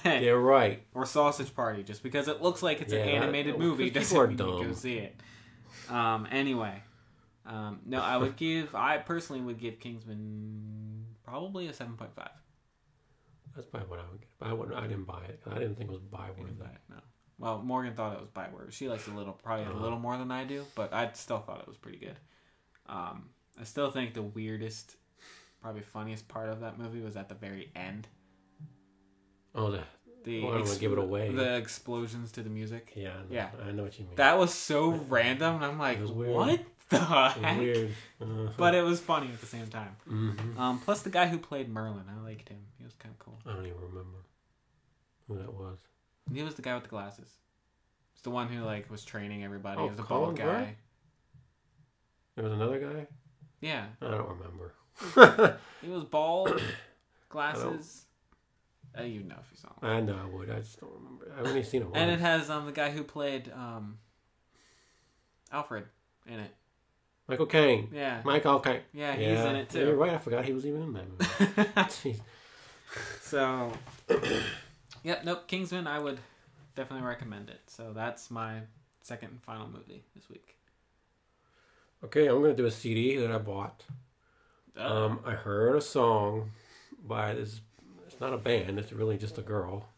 but, you're right. Or Sausage Party, just because it looks like it's an animated movie doesn't mean you go see it. Anyway, no, I personally would give Kingsman probably a 7.5. That's probably what I would give. I didn't buy it. I didn't think it was buy-worthy. No. Well, Morgan thought it was buy-worthy. She likes probably a little more than I do, but I still thought it was pretty good. I still think the weirdest, probably funniest part of that movie was at the very end. Oh, I don't want to give it away. The explosions to the music. Yeah. I know what you mean. That was so random. And I'm like, what the heck? Weird. But it was funny at the same time. Mm-hmm. Plus the guy who played Merlin, I liked him. He was kind of cool. I don't even remember who that was. He was the guy with the glasses. It's the one who was training everybody. Oh, he was the bald guy. Gray? There was another guy? Yeah. I don't remember. He was bald, glasses. You'd know if you saw him. I know I would. I just don't remember. I've only seen him once. And it has the guy who played Alfred in it. Michael Caine. Yeah. Michael Caine. Yeah, he's in it too. You're right. I forgot he was even in that movie. So, yep, nope. Kingsman, I would definitely recommend it. So that's my second and final movie this week. Okay, I'm going to do a CD that I bought. I heard a song by this. It's not a band. It's really just a girl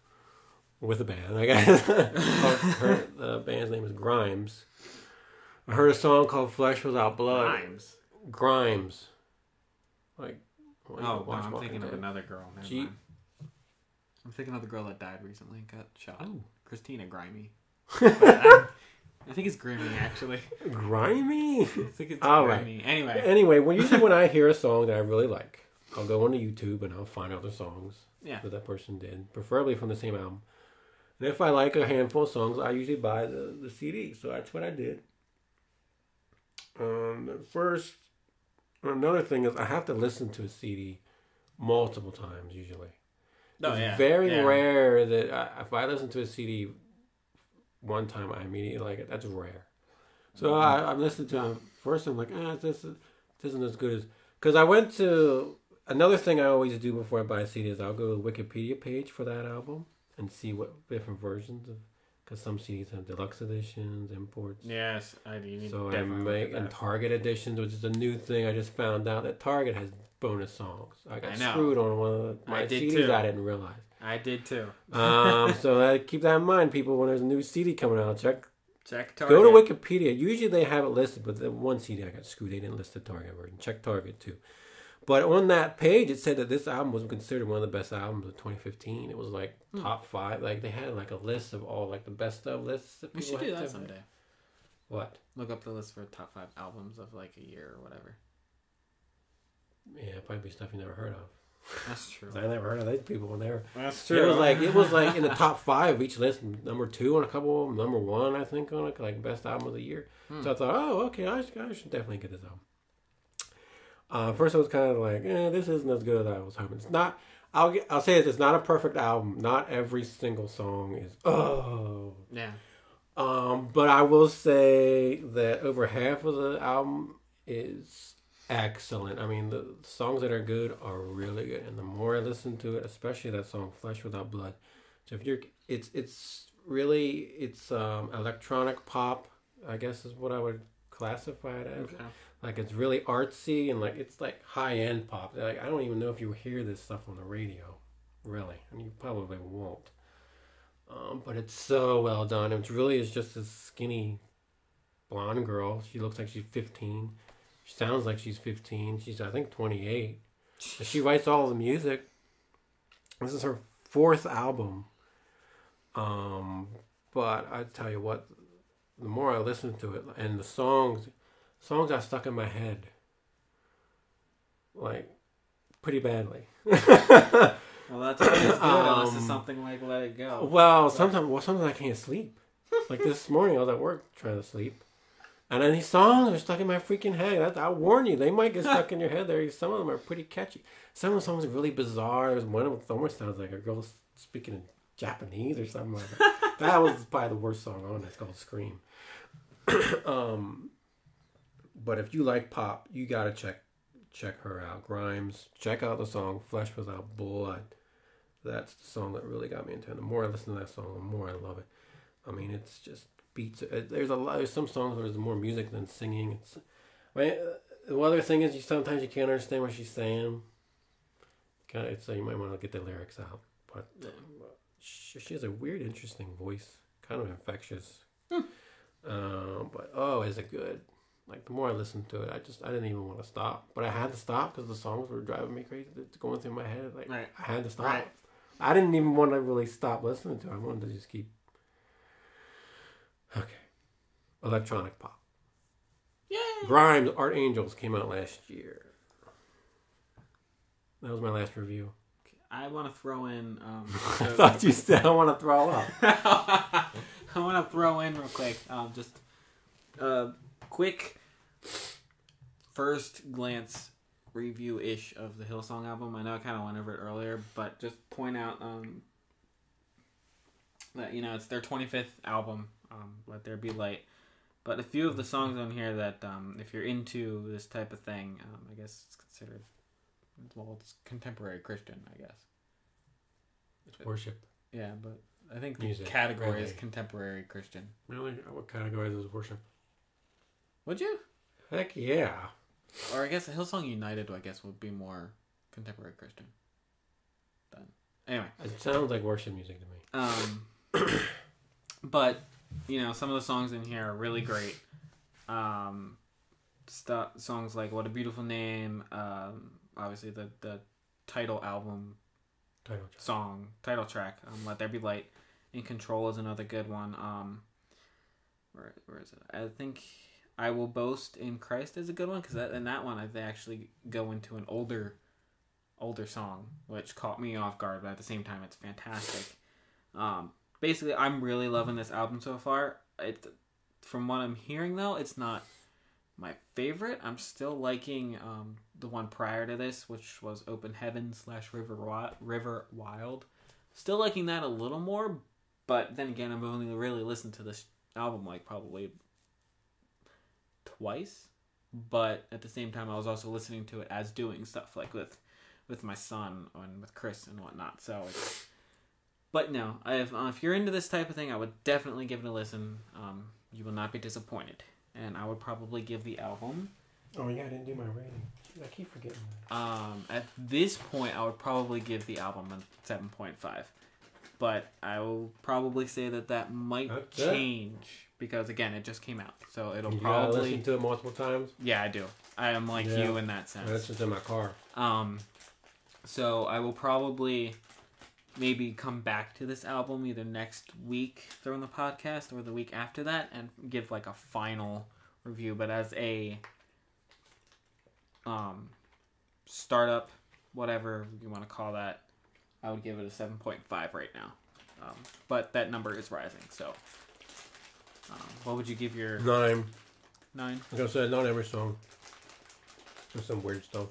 with a band, I guess. The band's name is Grimes. I heard a song called "Flesh Without Blood." Grimes. I'm thinking of another girl. Never mind. I'm thinking of the girl that died recently and got shot. Oh. Christina Grimy. I think it's Grimmy, actually. Grimy? I think it's Grimmy. Right. Anyway, when I hear a song that I really like, I'll go onto YouTube and I'll find other songs that person did, preferably from the same album. And if I like a handful of songs, I usually buy the CD. So that's what I did. Another thing is I have to listen to a CD multiple times usually. It's very rare that if I listen to a CD one time, I immediately like it. That's rare. So I'm listening to it first. I'm like, this isn't as good as... Because I went to... Another thing I always do before I buy a CD is I'll go to the Wikipedia page for that album and see what different versions of... Because some CDs have deluxe editions, imports. Yes, I do. So I make and Target editions, which is a new thing. I just found out that Target has bonus songs. I got screwed on one of my CDs. Too. I didn't realize. I did too. So keep that in mind, people. When there's a new CD coming out, check Target. Go to Wikipedia. Usually they have it listed, but the one CD I got screwed. They didn't list the Target version. Check Target too. But on that page, it said that this album was considered one of the best albums of 2015. It was top 5. They had a list of all the best of lists. That we should do that someday. What? Look up the list for top 5 albums of a year or whatever. Yeah, probably stuff you never heard of. That's true. I never heard of these people when they were. That's true. It was in the top 5 of each list. Number 2 on a couple of them. Number 1, I think, on best album of the year. So I thought, okay, I should definitely get this album. First I was kind of this isn't as good as I was hoping. It's not. I'll say this: it's not a perfect album. Not every single song is. Yeah. But I will say that over half of the album is excellent. I mean, the songs that are good are really good, and the more I listen to it, especially that song "Flesh Without Blood," so if you're, it's really electronic pop, I guess is what I would classify it as. Okay. Like it's really artsy and like it's like high end pop. Like I don't even know if you hear this stuff on the radio, really, and you probably won't. But it's so well done. It's really is just this skinny blonde girl. She looks like she's 15. She sounds like she's 15. She's I think 28. And she writes all the music. This is her fourth album. But I tell you what, the more I listen to it, and the songs got stuck in my head, like pretty badly. Well, that's always good unless it's something like Let It Go. Well, sometimes I can't sleep. Like this morning, I was at work trying to sleep, and then these songs are stuck in my freaking head. I warn you, they might get stuck in your head. Some of them are pretty catchy. Some of the songs are really bizarre. There's one of them almost sounds like a girl speaking in Japanese or something like that. That was probably the worst song on it. It's called Scream. But if you like pop, you gotta check her out. Grimes. Check out the song "Flesh Without Blood." That's the song that really got me into it. The more I listen to that song, the more I love it. I mean, it's just beats. There's some songs where there's more music than singing. The other thing is, sometimes you can't understand what she's saying. So you might want to get the lyrics out. But she has a weird, interesting voice, kind of infectious. But is it good? Like the more I listened to it, I didn't even want to stop. But I had to stop because the songs were driving me crazy. It's going through my head. Like right. I had to stop. Right. I didn't even want to really stop listening to it. I wanted to just keep. Okay. Electronic pop. Yay! Grimes, Art Angels came out last year. That was my last review. I want to throw in. I thought you said I want to throw up. I want to throw in real quick. Just quick first glance review-ish of the Hillsong album. I know I kind of went over it earlier, but just point out that it's their 25th album. Let There Be Light. But a few of the songs on here that if you're into this type of thing, I guess it's considered it's contemporary Christian, I guess. It's worship. Yeah, but I think music, the category really. is contemporary Christian. Really? What category is worship? Would you? Heck yeah. Or I guess Hillsong United, I guess, would be more contemporary Christian. Then anyway, it sounds like worship music to me. But some of the songs in here are really great. Songs like "What a Beautiful Name," obviously the title album title track. "Let There Be Light." "In Control" is another good one. Where is it? I think "I Will Boast in Christ" is a good one because in that one they actually go into an older song, which caught me off guard, but at the same time it's fantastic. Basically, I'm really loving this album so far. From what I'm hearing though, it's not my favorite. I'm still liking the one prior to this, which was "Open Heaven" / River Wild. Still liking that a little more, but then again, I've only really listened to this album like probably twice. But at the same time, I was also listening to it as doing stuff like with my son and with Chris and whatnot. So but no, if you're into this type of thing, I would definitely give it a listen. You will not be disappointed. And I would probably give the album... Oh yeah, I didn't do my rating. I keep forgetting that. At this point, I would probably give the album a 7.5. But I will probably say that might change. Because again, it just came out. So it'll you probably... gotta listen to it multiple times? Yeah, I do. I am like you in that sense. I listen to in my car. So I will probably... maybe come back to this album either next week during the podcast or the week after that and give like a final review. But as a startup, whatever you want to call that, I would give it a 7.5 right now. But that number is rising. So what would you give your... 9. 9? Like I said, not every song. There's some weird stuff.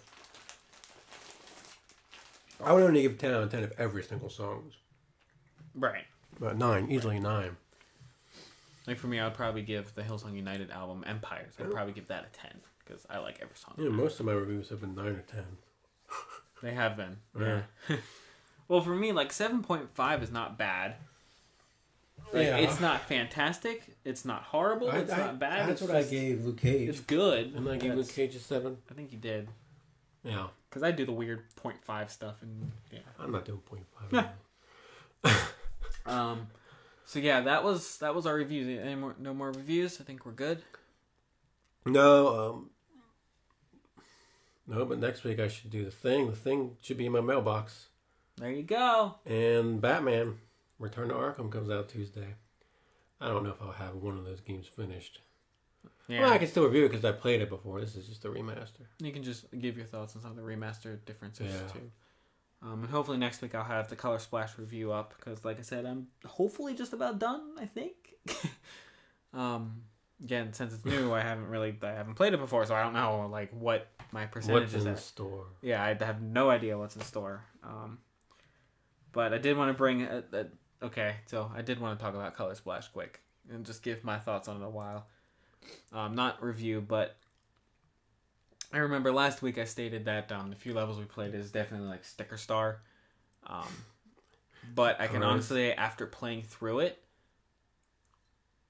I would only give 10 out of 10 if every single song was. Right. But 9, easily 9. Like for me, I would probably give the Hillsong United album Empires. I'd probably give that a 10. because I like every song. Yeah, most of my reviews have been 9 or 10. They have been. Yeah. Well, for me, like 7.5 is not bad. Like, yeah. It's not fantastic. It's not horrible. It's not bad. That's it's what just, I gave Luke Cage. It's good. And I gave Luke Cage a 7. I think you did. Yeah. Because I do the weird 0.5 stuff. And yeah. I'm not doing 0.5. So yeah, that was our reviews. No more reviews? I think we're good. No, but next week I should do The Thing. The Thing should be in my mailbox. There you go. And Batman Return to Arkham comes out Tuesday. I don't know if I'll have one of those games finished. Yeah. Well, I can still review it because I played it before. This is just a remaster. You can just give your thoughts on some of the remaster differences too. And hopefully next week I'll have the Color Splash review up because, like I said, I'm hopefully just about done. I think. Again, since it's new, I haven't played it before, so I don't know like what my percentage is. What's in store? Yeah, I have no idea what's in store. But I did want to bring okay, so I did want to talk about Color Splash quick and just give my thoughts on it a while. Not review, but I remember last week I stated that the few levels we played is definitely like Sticker Star. But I can honestly say, after playing through it,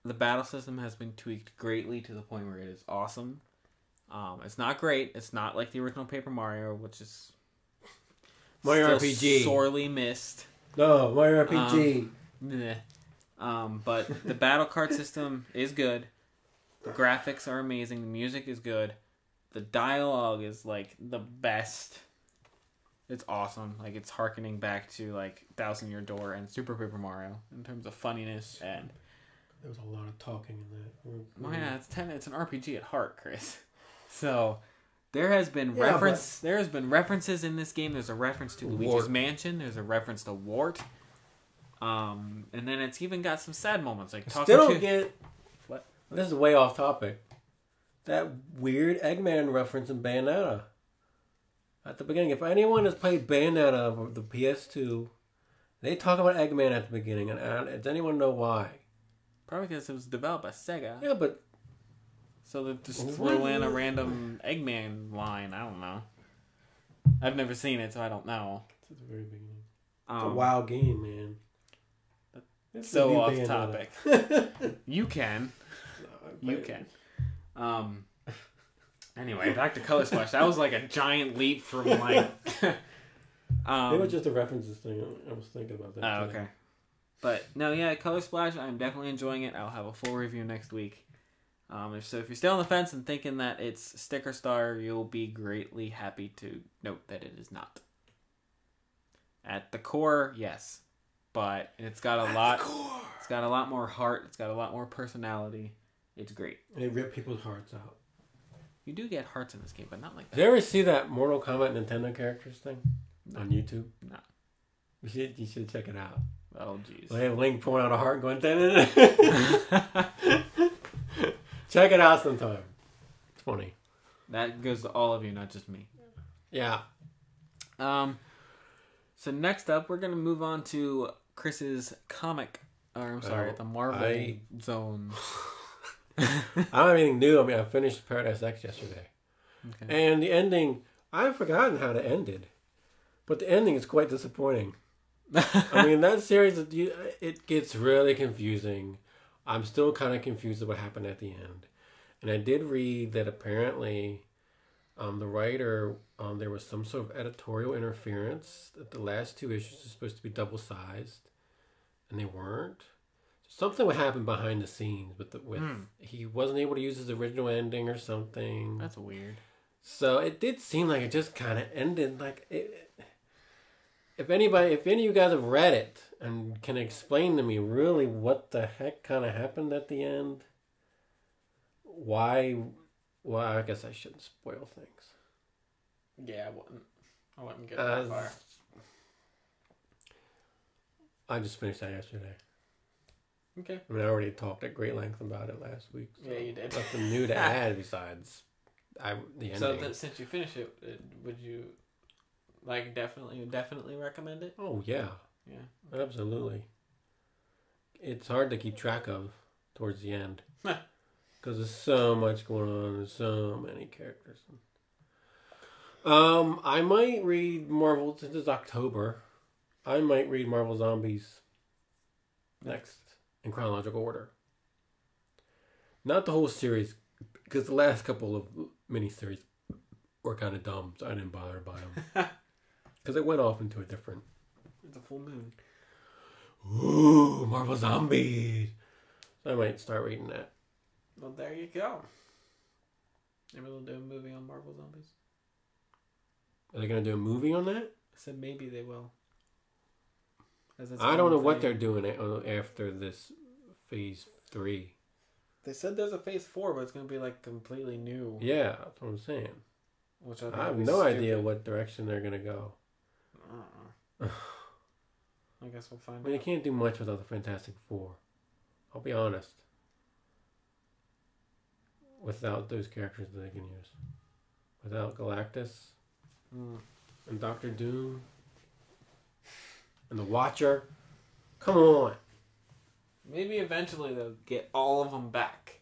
the battle system has been tweaked greatly to the point where it is awesome. It's not great. It's not like the original Paper Mario, which is Mario still RPG sorely missed. No, Mario RPG. But the battle card system is good. The graphics are amazing. The music is good. The dialogue is like the best. It's awesome. Like it's harkening back to like Thousand Year Door and Super Paper Mario in terms of funniness and. There was a lot of talking in that. Well, yeah, it's an RPG at heart, Chris. So there has been references in this game. There's a reference to Luigi's Mansion. There's a reference to Wart. And then it's even got some sad moments like what? This is way off topic. That weird Eggman reference in Bayonetta. At the beginning, if anyone has played Bayonetta or the PS2, they talk about Eggman at the beginning, and does anyone know why? Probably because it was developed by Sega. Yeah, but... So they just threw in a random Eggman line. I don't know. I've never seen it, so I don't know. It's at the very beginning. It's a wild game, man. It's so off topic. You can. No, you can. Anyway, back to Color Splash. That was like a giant leap from like... it was just a references thing. I was thinking about that. Oh, okay. But, no, yeah, Color Splash, I'm definitely enjoying it. I'll have a full review next week. If you're still on the fence and thinking that it's Sticker Star, you'll be greatly happy to note that it is not. At the core, yes. But it's got a lot more heart. It's got a lot more personality. It's great. And it ripped people's hearts out. You do get hearts in this game, but not like that. Did you ever see that Mortal Kombat Nintendo characters thing on YouTube? No. You should check it out. Oh, jeez. They have Link pulling out a heart going... Check it out sometime. It's funny. That goes to all of you, not just me. Yeah. So next up, we're going to move on to Chris's comic... the Marvel Zone. I don't have anything new. I mean, I finished Paradise X yesterday. Okay. And the ending... I've forgotten how it ended. But the ending is quite disappointing. I mean, that series, it gets really confusing. I'm still kind of confused at what happened at the end. And I did read that apparently the writer, there was some sort of editorial interference, that the last 2 issues are supposed to be double-sized, and they weren't. Something would happen behind the scenes he wasn't able to use his original ending or something. That's weird. So it did seem like it just kind of ended like it. If any of you guys have read it and can explain to me really what the heck kind of happened at the end, why? Well, I guess I shouldn't spoil things. Yeah, I wouldn't get that far. I just finished that yesterday. Okay. I mean, I already talked at great length about it last week. So yeah, you did. Nothing new to add besides the ending. So since you finished it, would you... Like, definitely recommend it? Oh, yeah. Yeah. Absolutely. It's hard to keep track of towards the end. Because there's so much going on. There's so many characters. I might read Marvel, since it's October. I might read Marvel Zombies next in chronological order. Not the whole series, because the last couple of miniseries were kind of dumb, so I didn't bother by them. Because it went off into a different... It's a full moon. Ooh, Marvel Zombies. So I might start reading that. Well, there you go. Maybe they'll do a movie on Marvel Zombies. Are they going to do a movie on that? I said maybe they will. I don't know what they're doing after this Phase 3. They said there's a Phase 4, but it's going to be like completely new. Yeah, that's what I'm saying. Which I have no idea what direction they're going to go. I guess we'll find out. I mean, you can't do much without the Fantastic Four. I'll be honest. Without those characters that they can use. Without Galactus. And Doctor Doom. And the Watcher. Come on. Maybe eventually they'll get all of them back.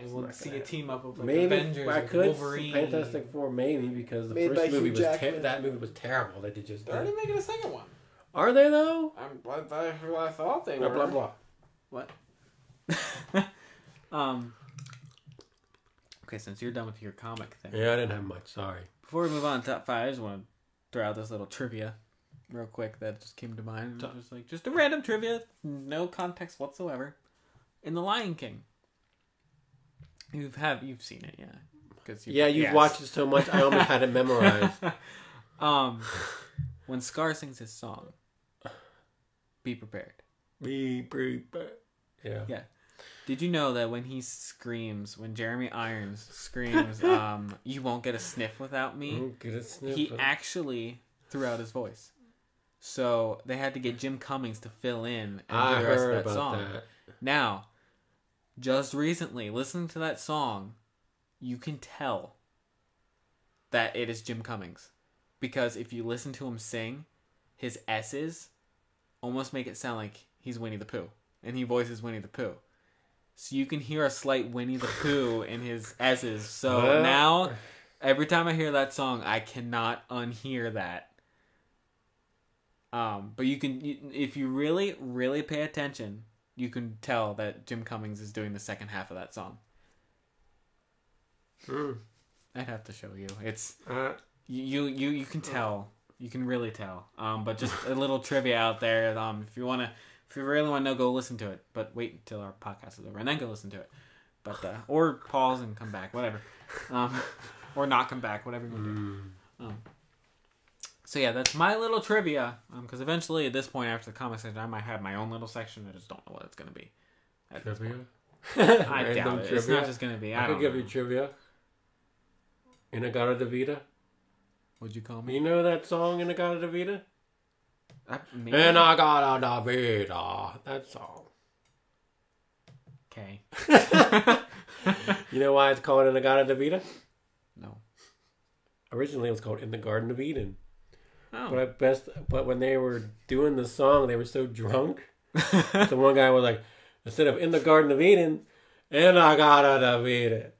And we'll see a team up of like maybe Avengers I could Wolverine. Fantastic Four, maybe, because the first movie was that movie was terrible. They did just... They're already making a second one. Are they, though? I thought they were. Blah, blah, blah. What? Okay, since you're done with your comic thing. Yeah, I didn't have much. Sorry. Before we move on to top 5, I just want to throw out this little trivia real quick that just came to mind. Just a random trivia, no context whatsoever. In The Lion King. You've seen it, yeah. You've watched it so much, I almost had it memorized. When Scar sings his song, be prepared. Be prepared. Yeah. Yeah. Did you know that when Jeremy Irons screams, you won't get a sniff without me, he actually threw out his voice. So they had to get Jim Cummings to fill in and do the rest of that song. That. Now, just recently, listening to that song, you can tell that it is Jim Cummings. Because if you listen to him sing, his S's almost make it sound like he's Winnie the Pooh. And he voices Winnie the Pooh. So you can hear a slight Winnie the Pooh in his S's. So now, every time I hear that song, I cannot unhear that. But you can, if you really, really pay attention, you can tell that Jim Cummings is doing the second half of that song. I'd have to show you. It's you can tell. You can really tell. But just a little trivia out there. If you really want to know, go listen to it. But wait until our podcast is over and then go listen to it. But or pause and come back, whatever. Or not come back, whatever you want to do. So yeah, that's my little trivia. Because eventually, at this point, after the comic section, I might have my own little section. I just don't know what it's going to be. Trivia? I doubt it. Trivia? It's not just going to be. I could give you trivia. Inagata Davida. What'd you call me? You know that song, Inagata Davida? Inagata Davida. That song. Okay. You know why it's called Inagata Davida? No. Originally, it was called In the Garden of Eden. Oh. But when they were doing the song, they were so drunk. So one guy was like, instead of In the Garden of Eden, Inagata Davida.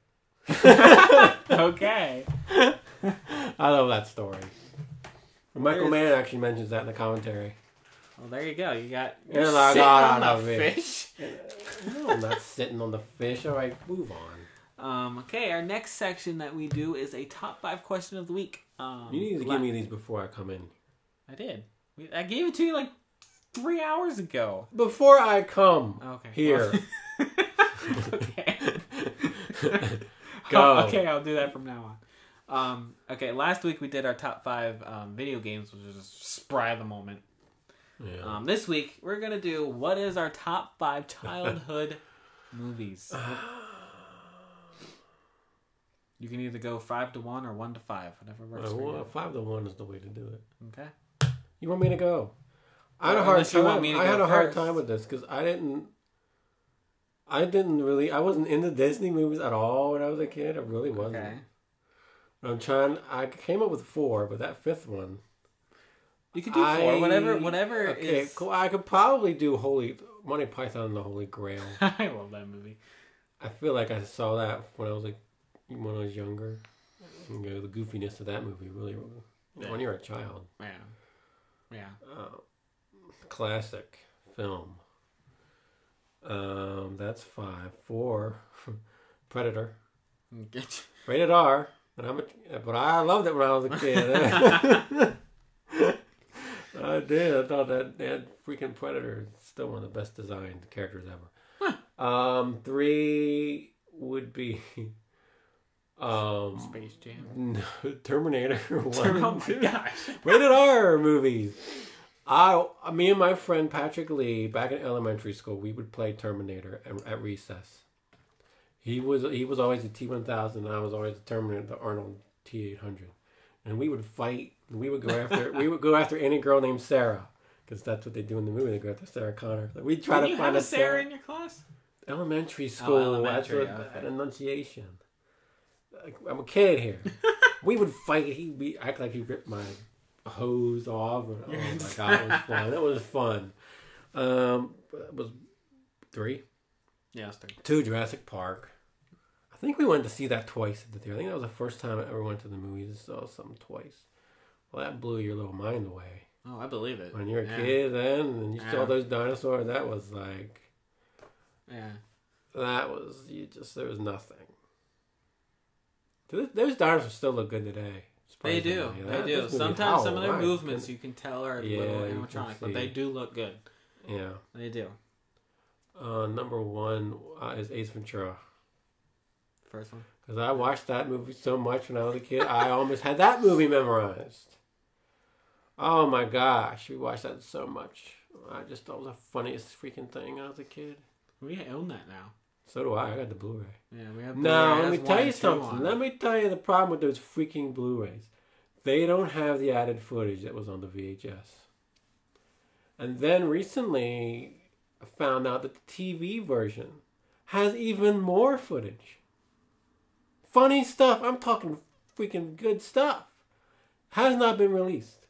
Okay. I love that story. Michael Mann actually mentions that in the commentary. Well, there you go. You got sitting on the fish. No, I'm not sitting on the fish. All right, move on. Okay, our next section that we do is a top 5 question of the week. You need to give me these before I come in. I did. I gave it to you like 3 hours ago. Before I come here. Well, okay. Go. Okay, I'll do that from now on. Okay, last week we did our top 5 video games, which was just spry of the moment. Yeah. This week we're gonna do what is our top 5 childhood movies. You can either go 5 to 1 or 1 to 5, whatever works for you. 5 to 1 is the way to do it. Okay. You want me to go? I had a hard time with this because I wasn't into Disney movies at all when I was a kid. I really wasn't. Okay. I came up with 4, but that 5th one. You could do 4, whatever okay, is... cool. I could probably do Monty Python and the Holy Grail. I love that movie. I feel like I saw that when I was younger. You know, the goofiness of that movie really, when you're a child. Yeah. Classic film. That's 5. 4, Predator. Rated R. But I loved it when I was a kid. I did. I thought that freaking Predator is still one of the best designed characters ever. 3 would be Space Jam. Terminator 1. Oh my gosh. Rated R movies. Me and my friend Patrick Lee, back in elementary school, we would play Terminator at recess. He was always the T-1000, and I was always the Terminator, the Arnold T-800, and we would fight. And we would go after any girl named Sarah, because that's what they do in the movie. They go after Sarah Connor. Like, we try to find a Sarah in your class. Elementary school. Elementary. At Annunciation. I'm a kid here. We would fight. He'd act like he ripped my hose off. Oh my god, it was fun. It was 3. Yeah, it's 3. 2, Jurassic Park. I think we went to see that twice at the theater. I think that was the first time I ever went to the movies and saw something twice. Well, that blew your little mind away. Oh, I believe it. When you're a kid then, and you saw those dinosaurs, that was like... Yeah. That was... there was nothing. Those dinosaurs still look good today. They do. They do. Sometimes some of their movements you can tell are a little animatronic, but they do look good. Yeah. They do. Number 1 is Ace Ventura. First one. Because I watched that movie so much when I was a kid, I almost had that movie memorized. Oh my gosh, we watched that so much. I just thought it was the funniest freaking thing when I was a kid. We own that now. So do I. I got the Blu-ray. Yeah, we have Blu-ray. Now, let me tell you something. Let me tell you the problem with those freaking Blu-rays. They don't have the added footage that was on the VHS. And then recently, I found out that the TV version has even more footage. Funny stuff. I'm talking freaking good stuff. Has not been released.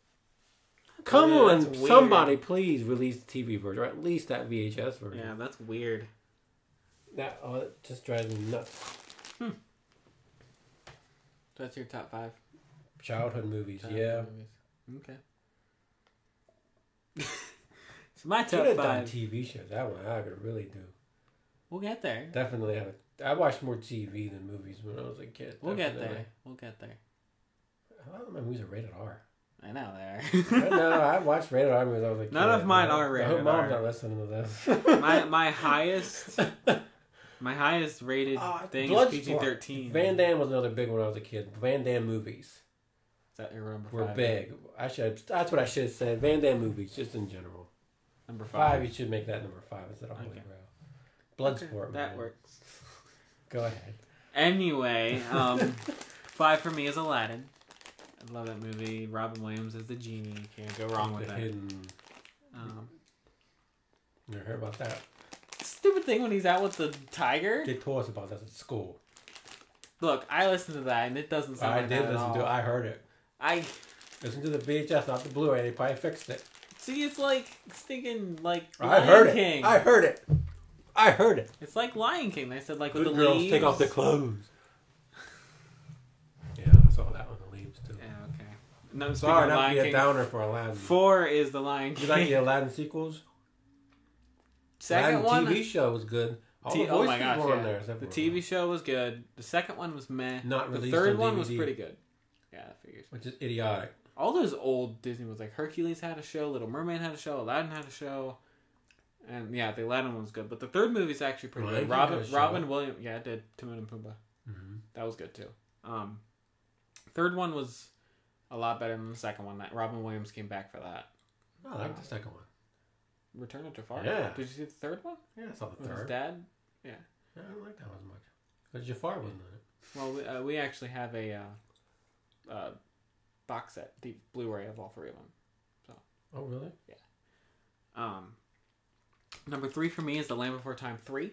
Come on, somebody please release the TV version, or at least that VHS version. Yeah, that's weird. That it just drives me nuts. That's your top 5? Childhood movies, Okay. So my top 5. Should have done TV shows. That one I could really do. We'll get there. Definitely have. I watched more TV than movies when I was a kid. We'll get there. A lot of my movies are rated R. I know they are. No, I watched rated R movies when I was a kid. None of mine are rated R. I hope Mom's not listening to this. my highest rated thing is PG-13. Van Damme was another big one when I was a kid. Van Damme movies. Is that your number 5? Were big. That's what I should have said. Van Damme movies, just in general. Number 5. You should make that number 5 instead of Holy Grail. Bloodsport. That works. Go ahead. Anyway, 5 for me is Aladdin. I love that movie. Robin Williams as the genie. Can't go wrong with that. Hidden. You heard about that? Stupid thing when he's out with the tiger. They told us about that at school. Look, I listened to that and it doesn't sound like that at all. I did listen to it. I heard it. I listened to the VHS, not the Blu-ray. They probably fixed it. See, it's like stinking I heard King. I heard it. It's like Lion King. They said like with Good the girls leaves. Take off their clothes. Yeah, I saw that one. The leaves too. Yeah, okay. No, sorry, not to be a downer for Aladdin. 4 is the Lion King. You like the Aladdin sequels? Second Aladdin TV show was good. Oh my gosh, yeah. The TV show was good. The second one was meh. Not released. The third on one DVD, was pretty good. Yeah, that figures. Which is idiotic. All those old Disney was like Hercules had a show, Little Mermaid had a show, Aladdin had a show, and yeah, the Aladdin one was good. But the third movie's actually pretty good. Robin Williams, yeah, it did. Timon and Pumbaa. Mm-hmm. That was good too. Third one was a lot better than the second one. That Robin Williams came back for that. I like the second one. Return of Jafar. Yeah. Did you see the third one? Yeah, I saw the third. With his dad. Yeah. I don't like that one as much. Because Jafar wasn't in it. Well, we actually have a box set, deep Blu-ray of all 3 of them. So. Oh really? Yeah. Number 3 for me is The Land Before Time 3.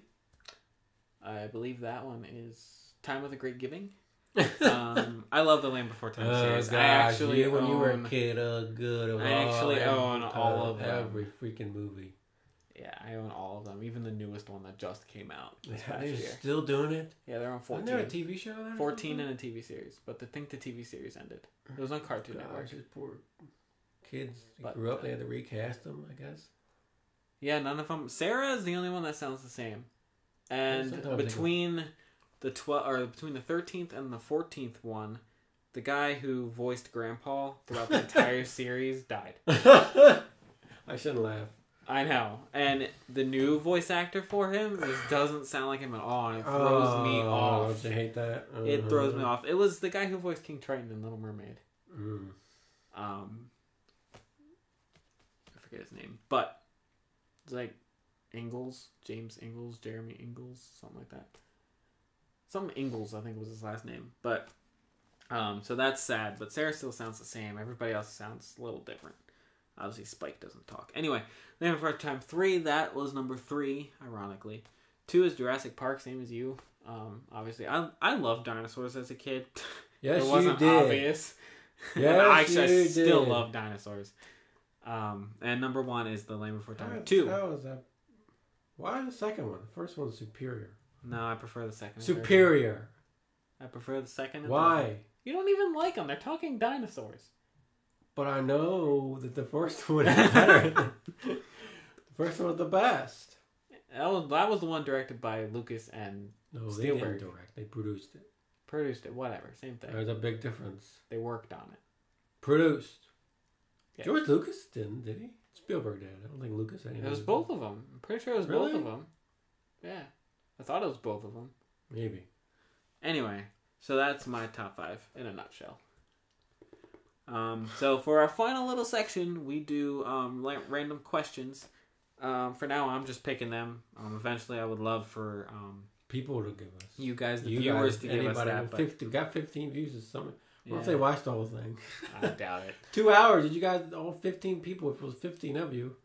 I believe that one is Time of the Great Giving. I love the Land Before Time series. Gosh, I actually when you were a kid, good. I actually own all of them. Every freaking movie. Yeah, I own all of them, even the newest one that just came out this past They're year. still doing it? Yeah, they're on 14. Isn't there a TV show there? 14 and a TV series, but I think the TV series ended. It was on Cartoon Network. Just poor kids who But, grew up, they had to recast them, I guess. Yeah, none of them. Sarah is the only one that sounds the same. And Sometimes between the 13th and the 14th one, the guy who voiced Grandpa throughout the entire series died. I shouldn't laugh. I know. And the new voice actor for him just doesn't sound like him at all, and it throws me off. Don't you hate that? It throws me off. It was the guy who voiced King Triton in Little Mermaid. I forget his name, but it's like Ingalls, James Ingalls, Jeremy Ingalls, something like that. Some Ingalls, I think was his last name. But so that's sad. But Sarah still sounds the same. Everybody else sounds a little different. Obviously, Spike doesn't talk. Anyway, Land Before Time 3, that was number 3, ironically. 2 is Jurassic Park, same as you. Obviously, I loved dinosaurs as a kid. Yes, it wasn't you did. Obvious. Yes, I you still did. love dinosaurs. And number 1 is The Land Before Time How 2. was that? Why the second one? The first one's superior. No, I prefer the second. Superior. Version. I prefer the second. Why? You don't even like them. They're talking dinosaurs. But I know that the first one is better. The first one was the best. That was the one directed by Lucas and No, they Spielberg. didn't direct. They produced it. Produced it. Whatever. Same thing. There's a big difference. They worked on it. Produced. Yeah. George Lucas didn't, did he? Spielberg did. I don't think Lucas had anything. It was to do both of them. I'm pretty sure it was Really? both of them. Yeah. I thought it was both of them. Maybe. Anyway, so that's my top 5 in a nutshell. So for our final little section, we do random questions. For now, I'm just picking them. Eventually, I would love for People to give us. you guys, the viewers, to give us that. Anybody. But Got 15 views or something. What if yeah, they watched the whole thing? I doubt it. 2 hours. Did you guys, all 15 people, if it was 15 of you,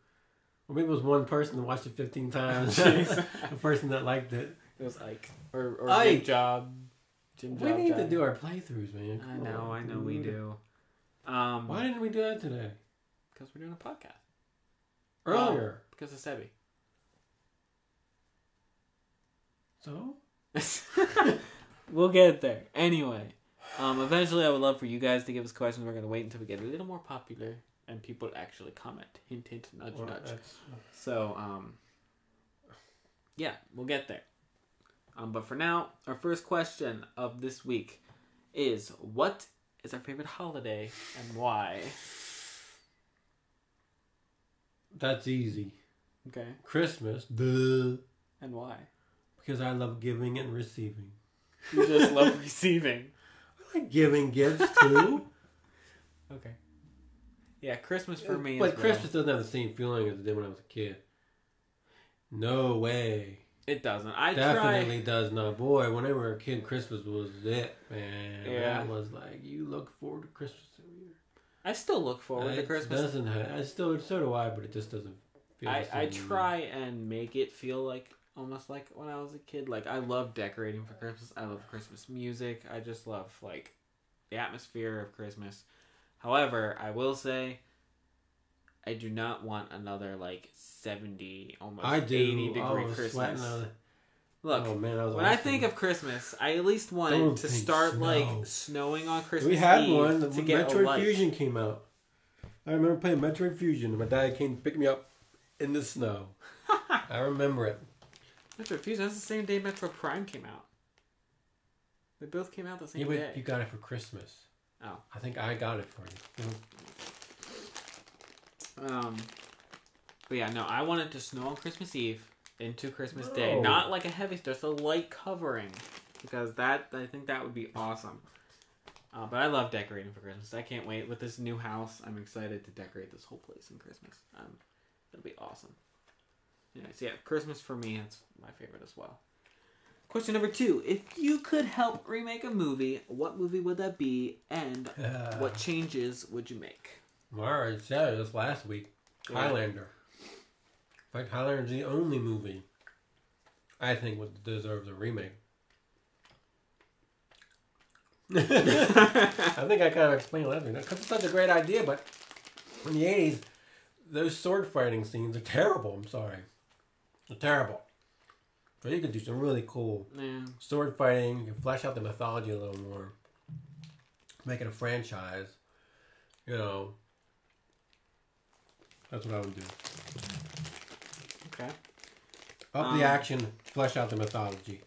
or maybe it was one person that watched it 15 times. The person that liked it. It was Ike. Or Ike. Jim We Job need to Job. do our playthroughs, man. I Come know on, we dude. do. Why didn't we do that today? Because we're doing a podcast. Earlier. Because of Sebi. So? We'll get there. Anyway, eventually I would love for you guys to give us questions. We're going to wait until we get a little more popular and people actually comment. Hint, hint, nudge, Well, nudge. that's- So, yeah, we'll get there. But for now, our first question of this week is, what is our favorite holiday and why? That's easy. Okay. Christmas. Duh. And why? Because I love giving and receiving. You just love receiving. I like giving gifts too. Okay. Yeah, Christmas for me But as well. Christmas doesn't have the same feeling as it did when I was a kid. No way. It doesn't. I Definitely does not. Boy, when I were a kid, Christmas was it, man. Yeah. That was like, you look forward to Christmas every year. I still look forward to It Christmas. doesn't have, so do I, but it just doesn't feel the I same. try and make it feel like almost like when I was a kid. Like, I love decorating for Christmas. I love Christmas music. I just love, like, the atmosphere of Christmas. However, I will say, I do not want another, like, 70, almost I do. 80-degree I was Christmas. sweating out of- Look, oh, man, that was when I awesome. think of Christmas, I at least want it Don't to think start, snow. like, snowing on Christmas We had Eve one. to When get a Metroid light. Fusion came out. I remember playing Metroid Fusion, and my dad came to pick me up in the snow. I remember it. Metroid Fusion, that's the same day Metro Prime came out. They both came out the same Yeah, day. but you got it for Christmas. Oh. I think I got it for you. But yeah, no, I want it to snow on Christmas Eve into Christmas Day. No. Not like a heavy, just a light covering. Because I think that would be awesome. But I love decorating for Christmas. I can't wait. With this new house, I'm excited to decorate this whole place in Christmas. It'll be awesome. Anyways, yeah, Christmas for me, that's my favorite as well. Question number 2. If you could help remake a movie, what movie would that be? And what changes would you make? Well, I already said this last week. Yeah. Highlander. In fact, Highlander's the only movie I think deserves a remake. I think I kind of explained last week. Because it's such a great idea, but in the 80s, those sword fighting scenes are terrible. I'm sorry. They're terrible. But you could do some really cool sword fighting. You can flesh out the mythology a little more. Make it a franchise. You know. That's what I would do. Okay. Up the action, flesh out the mythology.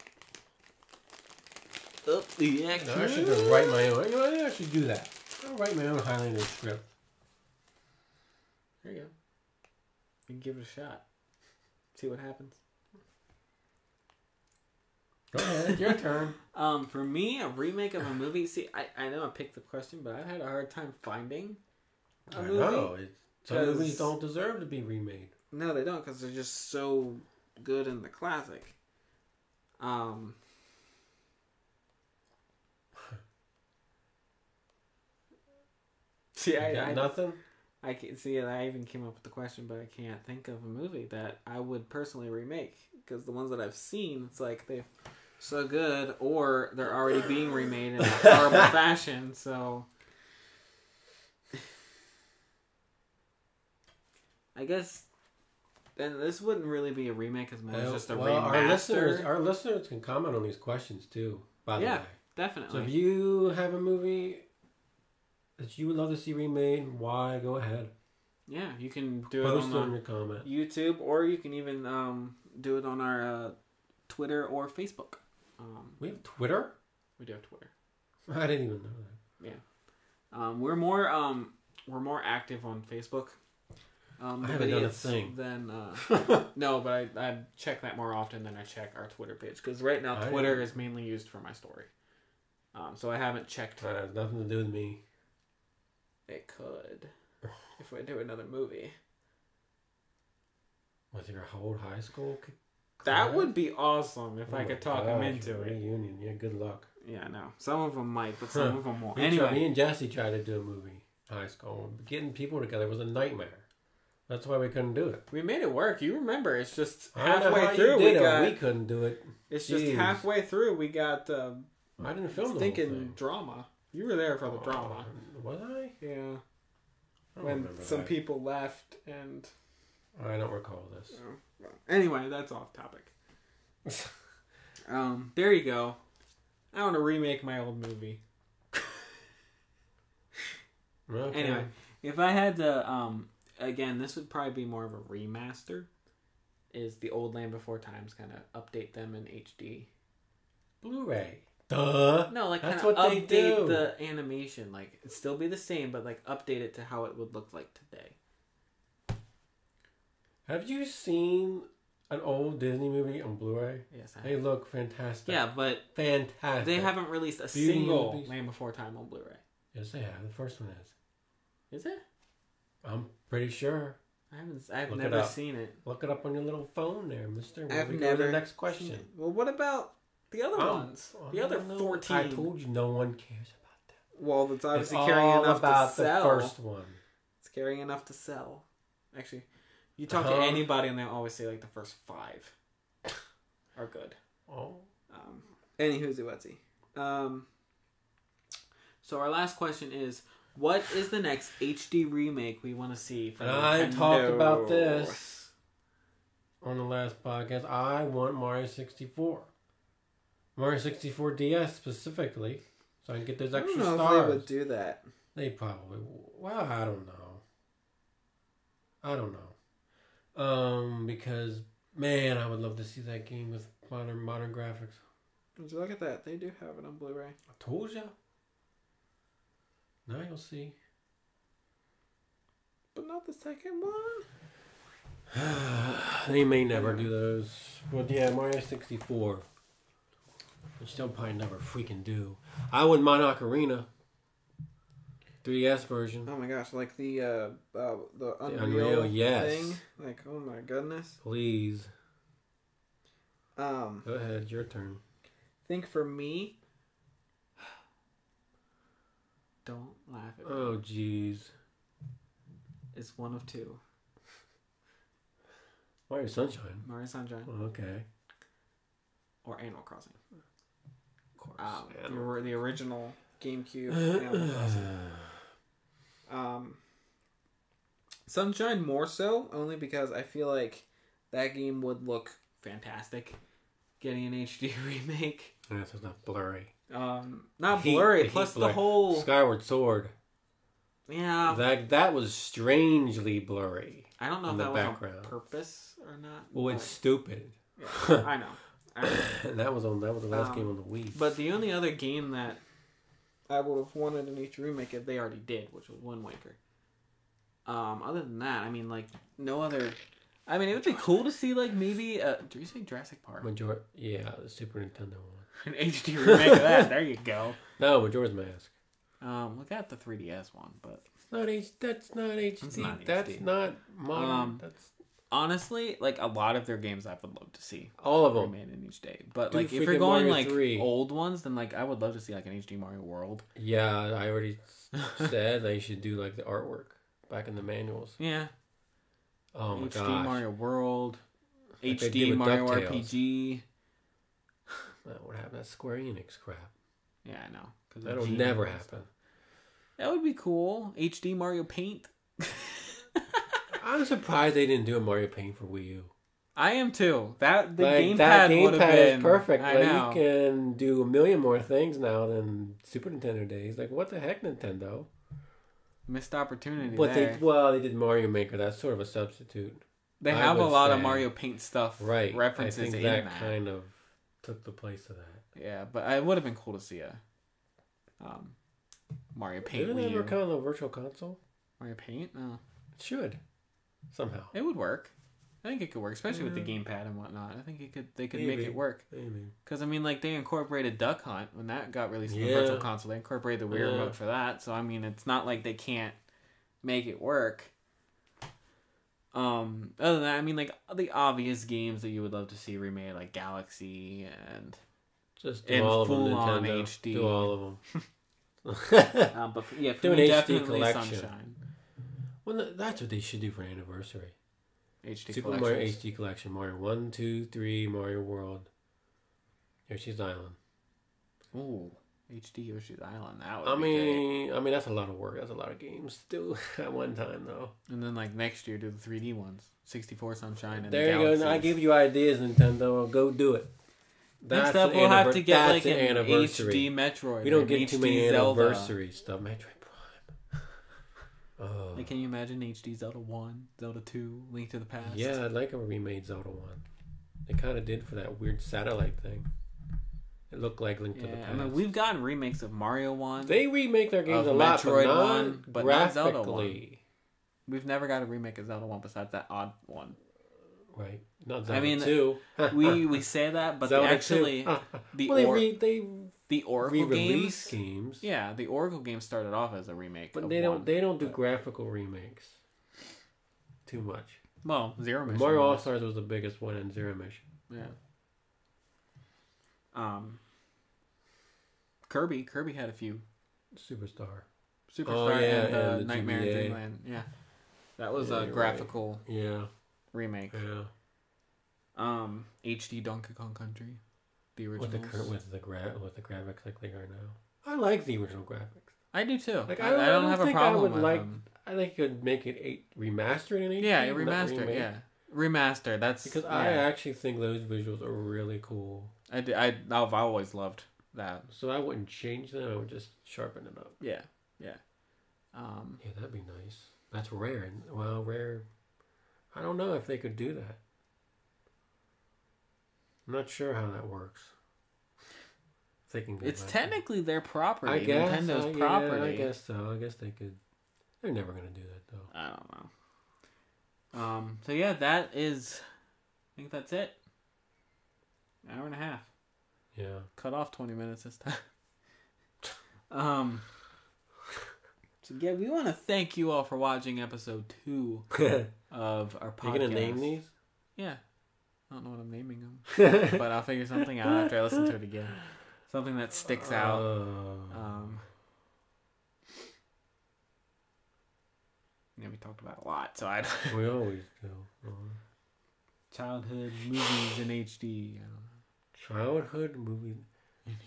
Up the action. I should just write my own. You know, I should do that. I'll write my own Highlander script. There you go. You can give it a shot. See what happens. Go ahead, your turn. For me, a remake of a movie. See, I know I picked the question, but I've had a hard time finding a movie. know. Some movies don't deserve to be remade. No, they don't, because they're just so good in the classic. See, I nothing. I can see it. I even came up with the question, but I can't think of a movie that I would personally remake, because the ones that I've seen, it's like they're so good, or they're already being remade in a horrible fashion. So, I guess then this wouldn't really be a remake as much as just a remaster. Our listeners can comment on these questions too. By the way, definitely. So if you have a movie that you would love to see remade, why? Go ahead. Yeah, you can do Post it on your comment. YouTube, or you can even do it on our Twitter or Facebook. We have Twitter? We do have Twitter. I didn't even know that. Yeah. We're more active on Facebook. I haven't done a thing. No, but I check that more often than I check our Twitter page, because right now Twitter is mainly used for my story. So I haven't checked. That has nothing to do with me. It could, if we do another movie. Was your whole high school? That would be awesome if I could talk them into it. Reunion, yeah, good luck. Yeah, no. Some of them might, but some of them won't. Me and Jesse tried to do a movie in high school. Getting people together was a nightmare. That's why we couldn't do it. We made it work. You remember? It's just halfway through we couldn't do it. It's just halfway through we got. I didn't film the thinking drama. You were there for the drama. Was I? Yeah. When some people left and. I don't recall this. Oh, well. Anyway, that's off topic. There you go. I want to remake my old movie. Okay. Anyway, if I had to, again, this would probably be more of a remaster. Is the old Land Before Times, kind of update them in HD. Blu-ray. Duh. No, like kind of update the animation. Like, it'd still be the same, but like update it to how it would look like today. Have you seen an old Disney movie on Blu-ray? Yes, I have. They look fantastic. Yeah, but fantastic. They haven't released a single Land Before Time on Blu-ray. Yes, they have. The first one is. Is it? I'm pretty sure. I've never seen it. Look it up on your little phone there, mister. I've never. The next question. Well, what about the other ones? The other 14. I told you no one cares about them. Well, it's obviously carrying enough to sell. The first one. It's carrying enough to sell. Actually, you talk to anybody and they always say like the first 5 are good. Oh. Anywho's whatsy. So our last question is, what is the next HD remake we want to see from Nintendo? I talked about this on the last podcast. I want Mario 64. Mario 64 DS specifically, so I can get those extra stars. I don't know if they would do that. They probably will. Well, I don't know. Because, man, I would love to see that game with modern graphics. Would you look at that? They do have it on Blu-ray. I told you. Now you'll see. But not the second one? They may never do those. But yeah, Mario 64. Which they'll probably never freaking do. I wouldn't mind Ocarina. 3DS version. Oh my gosh, like the Unreal thing? Like, oh my goodness. Please. Go ahead, your turn. I think for me... Don't laugh at me. Oh, jeez. It's one of 2. Mario Sunshine. Mario Sunshine. Oh, okay. Or Animal Crossing. Of course. The original GameCube Animal Crossing. Sunshine more so, only because I feel like that game would look fantastic. Getting an HD remake. Yeah, so it's not blurry. Not blurry. Plus the whole Skyward Sword. Yeah. That was strangely blurry. I don't know if that was on purpose or not. Well, it's stupid. Yeah, I know. And that was the last game on the Wii. But the only other game that I would have wanted an HD remake if they already did, which was Wind Waker. Other than that, I mean, like, no other. I mean, it would be cool to see, like, maybe. Do you say Jurassic Park? Yeah, the Super Nintendo one. An HD remake of that. There you go. No, Majora's Mask. Look at the 3DS one, but that's not HD. It's not That's HD. not modern. That's honestly, like, a lot of their games I would love to see. all of them remade in each day. But Do like, if you're going Mario like 3. old ones, then like I would love to see like an HD Mario World. Yeah, I already said they should do like the artwork back in the manuals. Yeah. Oh my HD gosh. Mario World, Like they did HD with Mario DuckTales. RPG. What happened? That's Square Enix crap. Yeah, I know. That'll never happen. That would be cool. HD Mario Paint. I'm surprised they didn't do a Mario Paint for Wii U. I am too. That That gamepad would have been is perfect. I Like, know. you can do a million more things now than Super Nintendo days. Like, what the heck, Nintendo? Missed opportunity But there. they did Mario Maker. That's sort of a substitute. They I have a would lot of say. Mario Paint stuff Right. references I think in that that. kind of took the place of that. Yeah, but it would have been cool to see a Mario Paint Didn't it Wii ever U. come on a virtual console? Mario Paint? No. It should. Somehow. It would work. I think it could work, especially with the gamepad and whatnot. I think they could make it work. Maybe. Because, I mean, like, they incorporated Duck Hunt when that got released in the Yeah. Virtual Console. They incorporated the Wii Remote for that. So, I mean, it's not like they can't make it work. Other than that, I mean, like, the obvious games that you would love to see remade, like Galaxy and... Just do in all of them, full-on Nintendo. HD. Do all of them. but, yeah, for Do an me, HD definitely collection. Sunshine. Well, that's what they should do for anniversary. HD Super collections. Mario HD Collection. Mario 1, 2, 3, Mario World. Yoshi's Island. Ooh, HD Yoshi's Island. That would I be mean, that's a lot of work. That's a lot of games to do at one time, though. great. And then, like, next year, do the 3D ones. 64 Sunshine and There you Galaxies. go. I give you ideas, Nintendo. Go do it. Next up, we'll have to get like an anniversary. HD Metroid. We don't or get an too HD many Zelda. anniversary stuff. Metroid Prime. Oh. Like, can you imagine HD Zelda 1, Zelda 2, Link to the Past? Yeah, I'd like a remade Zelda 1. They kind of did for that weird satellite thing. It looked like Link to the Past. I mean, we've gotten remakes of Mario 1. They remake their games of a lot, Metroid but not 1, but not Zelda 1. graphically. We've never got a remake of Zelda 1 besides that odd one. Right. Not Zelda I mean, 2. we say that, but Zelda they actually... 2. The they Oracle re-release games... games. Yeah, the Oracle games started off as a remake But of they one. don't do graphical remakes. Too much. Well, Zero Mission. Mario was. All-Stars was the biggest one in Zero Mission. Yeah. Kirby had a few. Superstar. Superstar and and the Nightmare in GBA. Dreamland. Yeah. That was a you're graphical right. Yeah. remake. Yeah. HD Donkey Kong Country. The original. With the graphics like they are now. I like the original graphics. I do too. Like I don't have a think problem I would with like. them. I think you could make it remastered in HD. Yeah, not remaster. remake. Yeah, remaster. That's Because yeah. I actually think those visuals are really cool. I've always loved that. So I wouldn't change them. I would just sharpen it up. Yeah. Yeah, that'd be nice. That's rare. Well, rare. I don't know if they could do that. I'm not sure how that works. If they can go It's back technically their property. I guess. Nintendo's property. Yeah, I guess so. I guess they could. They're never gonna do that though. I don't know. So yeah, that is. I think that's it. Hour and a half. Yeah. Cut off 20 minutes this time. So yeah, we want to thank you all for watching episode 2 of our podcast. You gonna name these? Yeah. I don't know what I'm naming them, but I'll figure something out after I listen to it again. Something that sticks out. Yeah, we talked about it a lot, so I. We always do. Childhood movies in HD. I don't know. Childhood movie.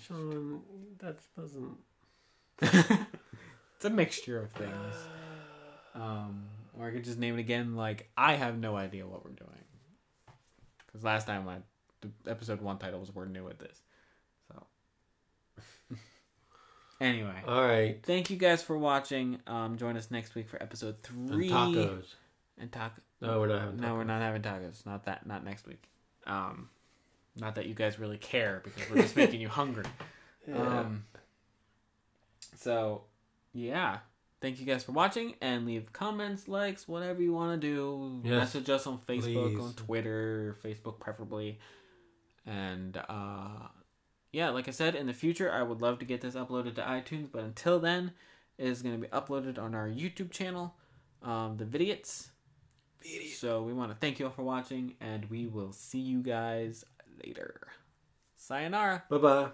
Sean, that doesn't. It's a mixture of things. Or I could just name it again. Like, I have no idea what we're doing. Because last time the episode 1 title was "We're New at This." So anyway, all right. Thank you guys for watching. Join us next week for episode 3. And tacos. And taco. No, we're not having tacos. No, we're not having tacos. Not next week. Not that you guys really care because we're just making you hungry. Yeah. So, yeah. Thank you guys for watching and leave comments, likes, whatever you want to do. Yes, Message us on Facebook, please. on Twitter, Facebook preferably. And, yeah, like I said, in the future, I would love to get this uploaded to iTunes. But until then, it is going to be uploaded on our YouTube channel, the Vidiots. So we want to thank you all for watching, and we will see you guys later. Sayonara. Bye-bye.